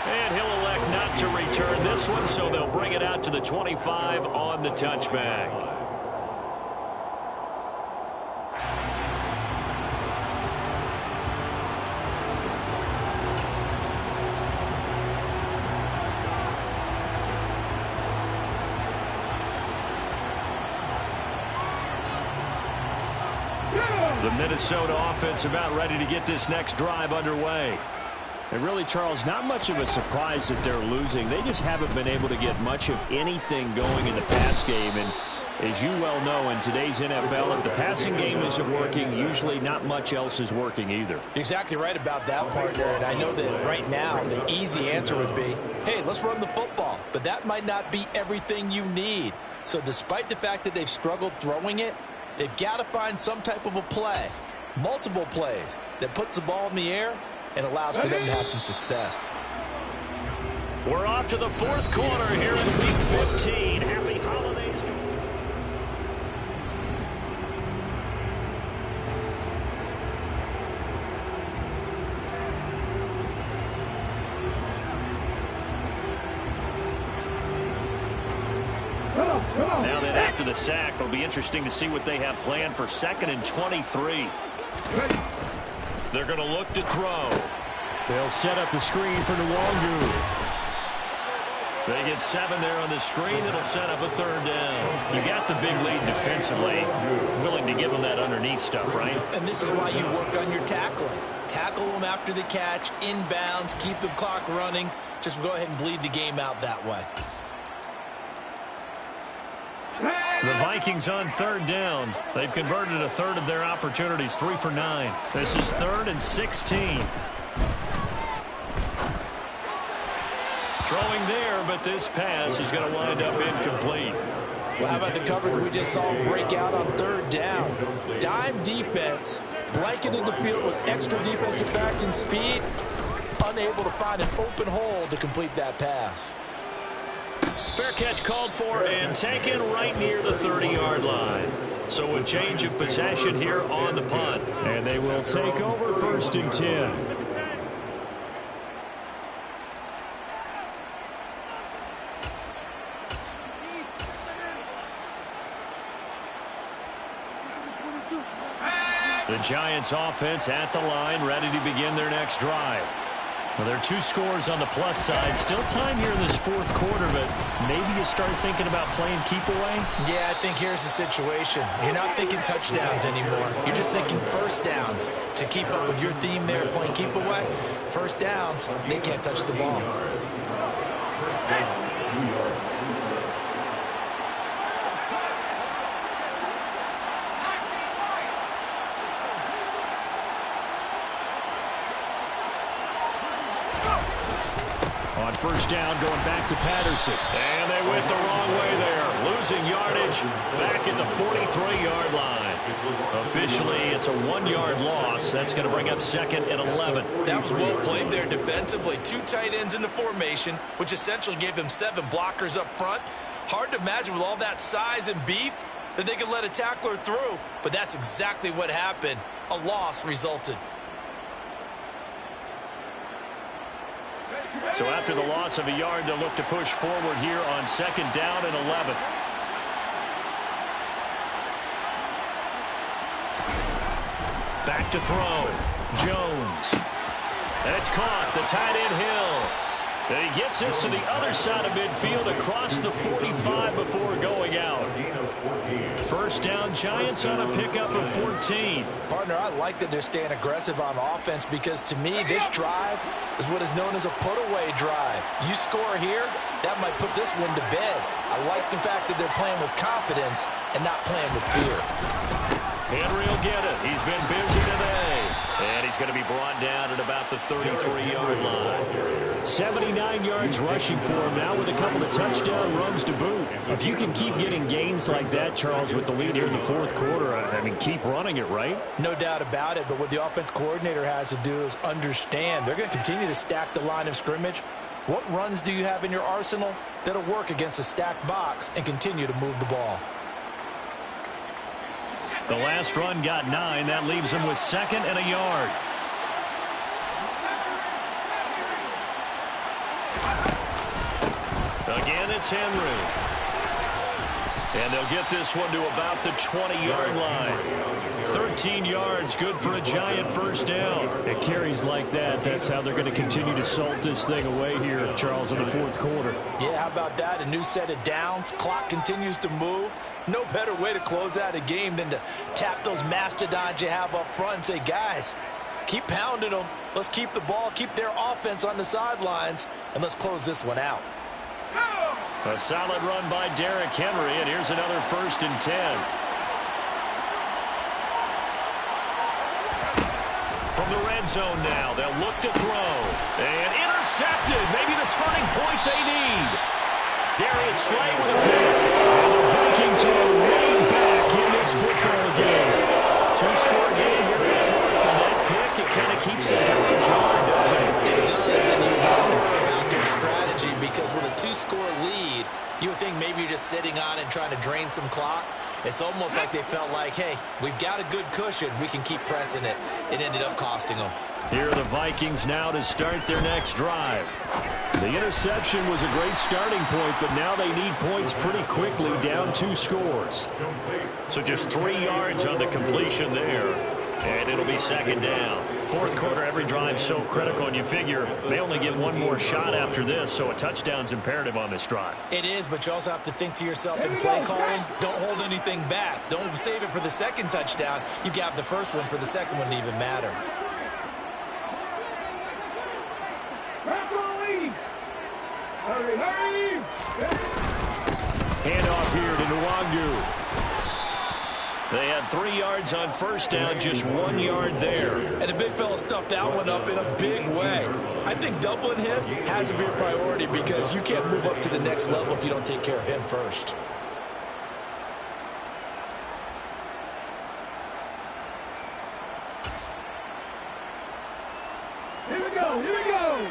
And he'll elect not to return this one, so they'll bring it out to the 25 on the touchback. The Minnesota offense about ready to get this next drive underway. And really, Charles, not much of a surprise that they're losing. They just haven't been able to get much of anything going in the pass game. And as you well know, in today's NFL, if the passing game isn't working, usually not much else is working either. You're exactly right about that, partner. And I know that right now the easy answer would be, hey, let's run the football. But that might not be everything you need. So despite the fact that they've struggled throwing it, they've got to find some type of a play, multiple plays, that puts the ball in the air and allows for them to have some success. We're off to the fourth quarter here in Week 15. Happy holidays to Now then, after the sack, it'll be interesting to see what they have planned for 2nd and 23. They're going to look to throw. They'll set up the screen for Nwangu. They get 7 there on the screen. It'll set up a 3rd down. You got the big lead defensively. Willing to give them that underneath stuff, right? And this is why you work on your tackling. Tackle them after the catch, inbounds, keep the clock running. Just go ahead and bleed the game out that way. The Vikings on 3rd down. They've converted a 1/3 of their opportunities, 3 for 9. This is 3rd and 16. Throwing there, but this pass is going to wind up incomplete. Well, how about the coverage we just saw break out on 3rd down? Dime defense, blanketed the field with extra defensive backs and speed, unable to find an open hole to complete that pass. Fair catch called for and taken right near the 30-yard line. So a change of possession here on the punt. And they will take over 1st and 10. The Giants offense at the line, ready to begin their next drive. Well, there are 2 scores on the plus side. Still time here in this 4th quarter, but maybe you start thinking about playing keep away? Yeah, I think here's the situation. You're not thinking touchdowns anymore. You're just thinking 1st downs. To keep up with your theme there, playing keep away, 1st downs, they can't touch the ball. On 1st down, going back to Patterson. And they went the wrong way there. Losing yardage back at the 43-yard line. Officially, it's a 1-yard loss. That's going to bring up 2nd and 11. That was well played there defensively. 2 tight ends in the formation, which essentially gave them 7 blockers up front. Hard to imagine with all that size and beef that they could let a tackler through. But that's exactly what happened. A loss resulted. So after the loss of a yard, they'll look to push forward here on 2nd down and 11. Back to throw. Jones. And it's caught. The tight end Hill. And he gets this to the other side of midfield across the 45 before going out. 1st down, Giants on a pickup of 14. Partner, I like that they're staying aggressive on offense because to me, this drive is what is known as a put-away drive. You score here, that might put this one to bed. I like the fact that they're playing with confidence and not playing with fear. Henry will get it. He's been busy today. And he's going to be brought down at about the 33-yard line. 79 yards rushing for him now with a couple of touchdown runs to boot. If you can keep getting gains like that, Charles, with the lead here in the 4th quarter, I mean, keep running it, right? No doubt about it, but what the offense coordinator has to do is understand they're going to continue to stack the line of scrimmage. What runs do you have in your arsenal that'll work against a stacked box and continue to move the ball? The last run got 9. That leaves him with 2nd and a yard. Again, it's Henry. And they'll get this one to about the 20-yard line. 13 yards, good for a Giant 1st down. It carries like that. That's how they're going to continue to salt this thing away here, Charles, in the 4th quarter. Yeah, how about that? A new set of downs. Clock continues to move. No better way to close out a game than to tap those mastodons you have up front and say, guys, keep pounding them. Let's keep the ball, keep their offense on the sidelines, and let's close this one out. A solid run by Derrick Henry, and here's another 1st and 10. From the red zone now, they'll look to throw. And intercepted. Maybe the turning point they need. Darius Slay with a pick. And the Vikings are way back in this football game. Two-score game here in the fourth, and that pick, it kind of keeps the door ajar, doesn't it? It does, and you wonder about their strategy because with a two-score lead, you would think maybe you're just sitting on it and trying to drain some clock. It's almost like they felt like, hey, we've got a good cushion. We can keep pressing it. It ended up costing them. Here are the Vikings now to start their next drive. The interception was a great starting point, but now they need points pretty quickly, down 2 scores. So just 3 yards on the completion there. And it'll be second down. Fourth quarter, every drive so critical, and you figure they only get one more shot after this, so a touchdown's imperative on this drive. It is, but you also have to think to yourself in play calling, don't hold anything back. Don't save it for the second touchdown. You got the first one for the second one to even matter. Handoff here to Nwangu. They had 3 yards on first down, just 1 yard there. And the big fella stuffed that one up in a big way. I think doubling him has to be a priority because you can't move up to the next level if you don't take care of him first. Here we go, here we go.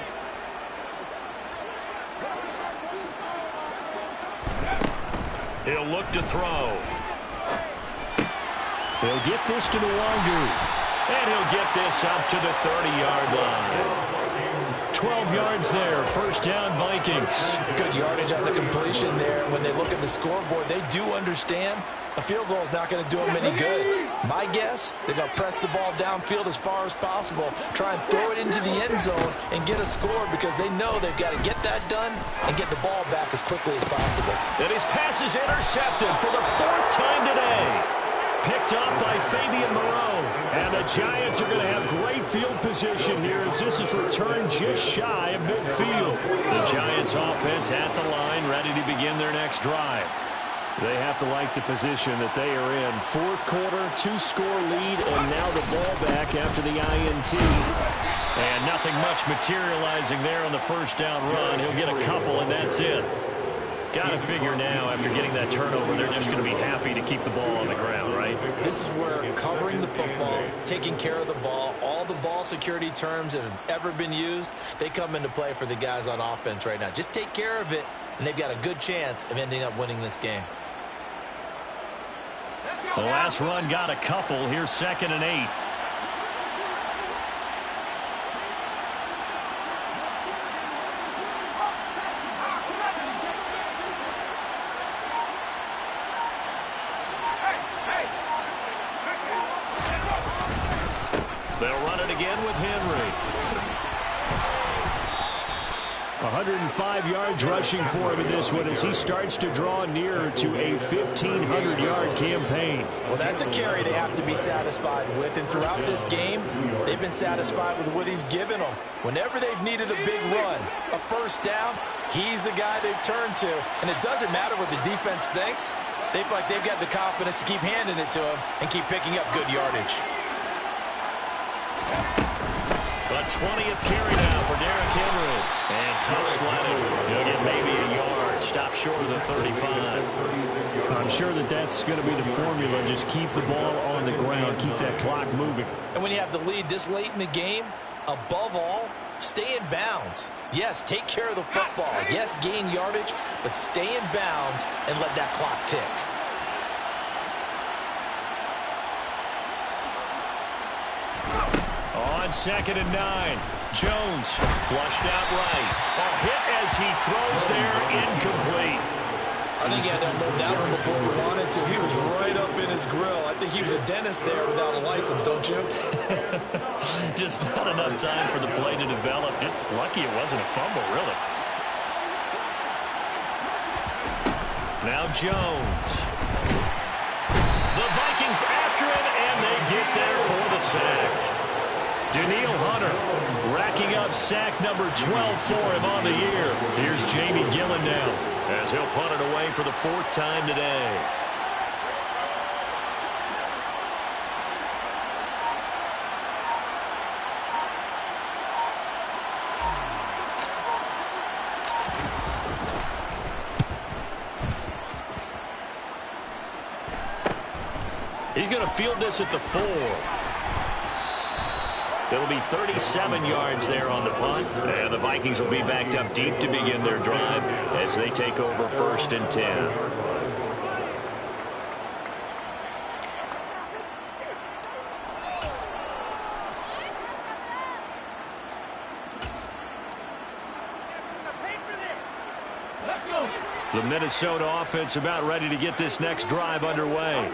He'll look to throw. He'll get this to Nwangu. And he'll get this up to the 30-yard line. 12 yards there. First down, Vikings. Good yardage on the completion there. When they look at the scoreboard, they do understand a field goal is not going to do them any good. My guess, they're going to press the ball downfield as far as possible, try and throw it into the end zone and get a score because they know they've got to get that done and get the ball back as quickly as possible. And his pass is intercepted for the 4th time today. Picked up by Fabian Moreau. And the Giants are going to have great field position here as this is returned just shy of midfield. The Giants offense at the line, ready to begin their next drive. They have to like the position that they are in. Fourth quarter, 2-score lead, and now the ball back after the INT. And nothing much materializing there on the first down run. He'll get a couple, and that's it. Got to figure now, after getting that turnover, they're just going to be happy to keep the ball on the ground, right? This is where covering the football, taking care of the ball, all the ball security terms that have ever been used, they come into play for the guys on offense right now. Just take care of it, and they've got a good chance of ending up winning this game. The last run got a couple. Here's 2nd and 8. They'll run it again with Henry. 105 yards rushing for him in this one as he starts to draw nearer to a 1,500-yard campaign. Well, that's a carry they have to be satisfied with, and throughout this game, they've been satisfied with what he's given them. Whenever they've needed a big run, a first down, he's the guy they've turned to, and it doesn't matter what the defense thinks. They feel like they've got the confidence to keep handing it to him and keep picking up good yardage. The 20th carry now for Derrick Henry. And tough sledding. He'll get maybe a yard. Stop short of the 35. I'm sure that that's going to be the formula. Just keep the ball on the ground. Keep that clock moving. And when you have the lead this late in the game, above all, stay in bounds. Yes, take care of the football. Yes, gain yardage, but stay in bounds and let that clock tick. On 2nd and 9. Jones flushed out right. A hit as he throws there, incomplete. I think he had to unload that one before he wanted to. He was right up in his grill. I think he was a dentist there without a license, don't you? Just not enough time for the play to develop. Just lucky it wasn't a fumble, really. Now Jones. The Vikings after him, and they get there for the sack. Danielle Hunter racking up sack number 12 for him on the year. Here's Jamie Gillen now as he'll punt it away for the 4th time today. He's going to field this at the 4. It'll be 37 yards there on the punt, and the Vikings will be backed up deep to begin their drive as they take over 1st and 10. The Minnesota offense about ready to get this next drive underway.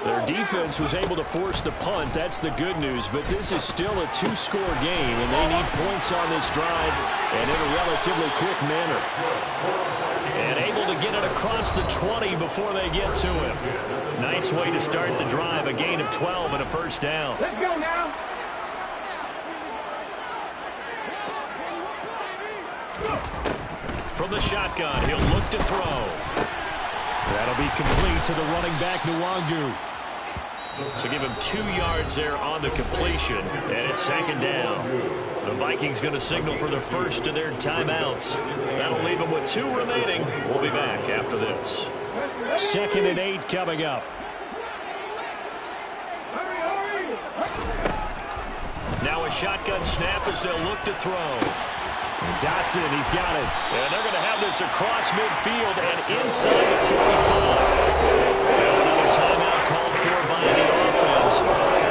Their defense was able to force the punt. That's the good news. But this is still a 2-score game, and they need points on this drive and in a relatively quick manner. And able to get it across the 20 before they get to him. Nice way to start the drive. A gain of 12 and a 1st down. Let's go now. From the shotgun, he'll look to throw. That'll be complete to the running back, Nwangu. So give him 2 yards there on the completion, and it's 2nd down. The Vikings going to signal for the first of their timeouts. That'll leave them with 2 remaining. We'll be back after this. 2nd and 8 coming up. Now a shotgun snap as they'll look to throw. Dotson, he's got it. And they're going to have this across midfield and inside the 45. And another timeout called for by the offense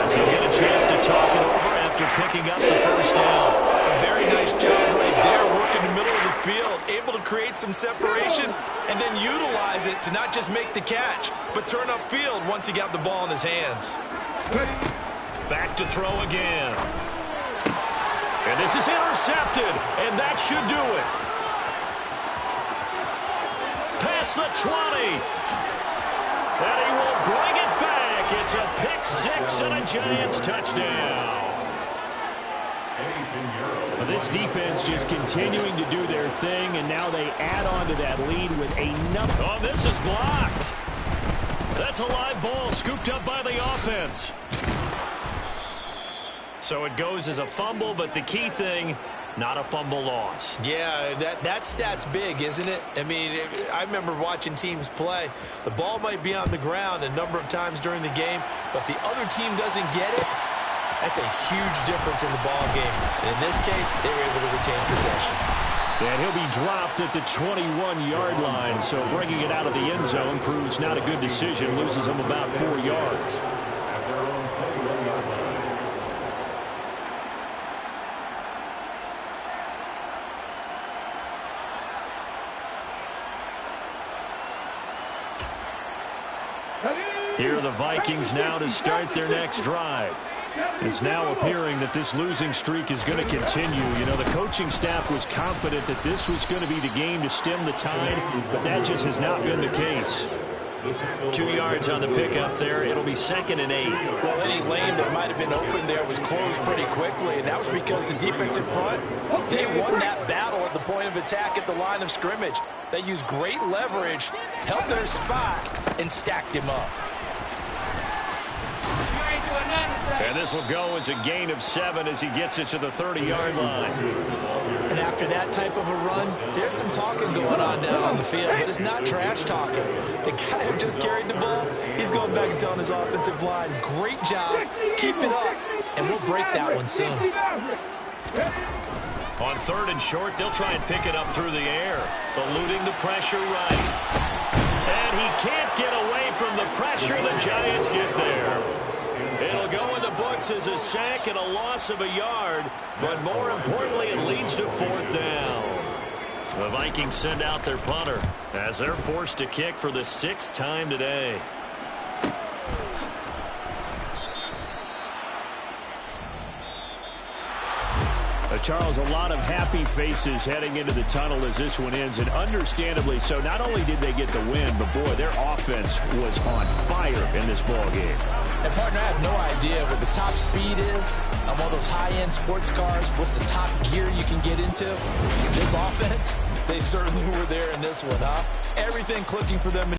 as he'll get a chance to talk it over after picking up the 1st down. A very nice job right there, working the middle of the field, able to create some separation and then utilize it to not just make the catch, but turn upfield once he got the ball in his hands. Back to throw again. And this is intercepted, and that should do it. Past the 20. And he will bring it back. It's a pick 6 and a Giants touchdown. Well, this defense just continuing to do their thing, and now they add on to that lead with another. Oh, this is blocked. That's a live ball scooped up by the offense. So it goes as a fumble, but the key thing, not a fumble loss. Yeah, that stat's big, isn't it? I mean, I remember watching teams play. The ball might be on the ground a number of times during the game, but the other team doesn't get it. That's a huge difference in the ball game. And in this case, they were able to retain possession. And he'll be dropped at the 21-yard line, so bringing it out of the end zone proves not a good decision, loses him about 4 yards. Here are the Vikings now to start their next drive. It's now appearing that this losing streak is going to continue. You know, the coaching staff was confident that this was going to be the game to stem the tide, but that just has not been the case. 2 yards on the pickup there. It'll be 2nd and 8. Well, any lane that might have been open there was closed pretty quickly, and that was because the defensive front, they won that battle at the point of attack at the line of scrimmage. They used great leverage, held their spot, and stacked him up. And this will go as a gain of 7 as he gets it to the 30-yard line. And after that type of a run, there's some talking going on down on the field, but it's not trash talking. The guy who just carried the ball, he's going back and telling his offensive line, great job, keep it up, and we'll break that one soon. On 3rd and short, they'll try and pick it up through the air, eluding the pressure right. And he can't get away from the pressure. The Giants get there. It'll go in the books as a sack and a loss of a yard, but more importantly, it leads to 4th down. The Vikings send out their punter as they're forced to kick for the 6th time today. Charles, a lot of happy faces heading into the tunnel as this one ends, and understandably so. Not only did they get the win, but boy, their offense was on fire in this ball game. And partner, I have no idea what the top speed is on one of those high-end sports cars. What's the top gear you can get into? This offense, they certainly were there in this one, huh? Everything clicking for them.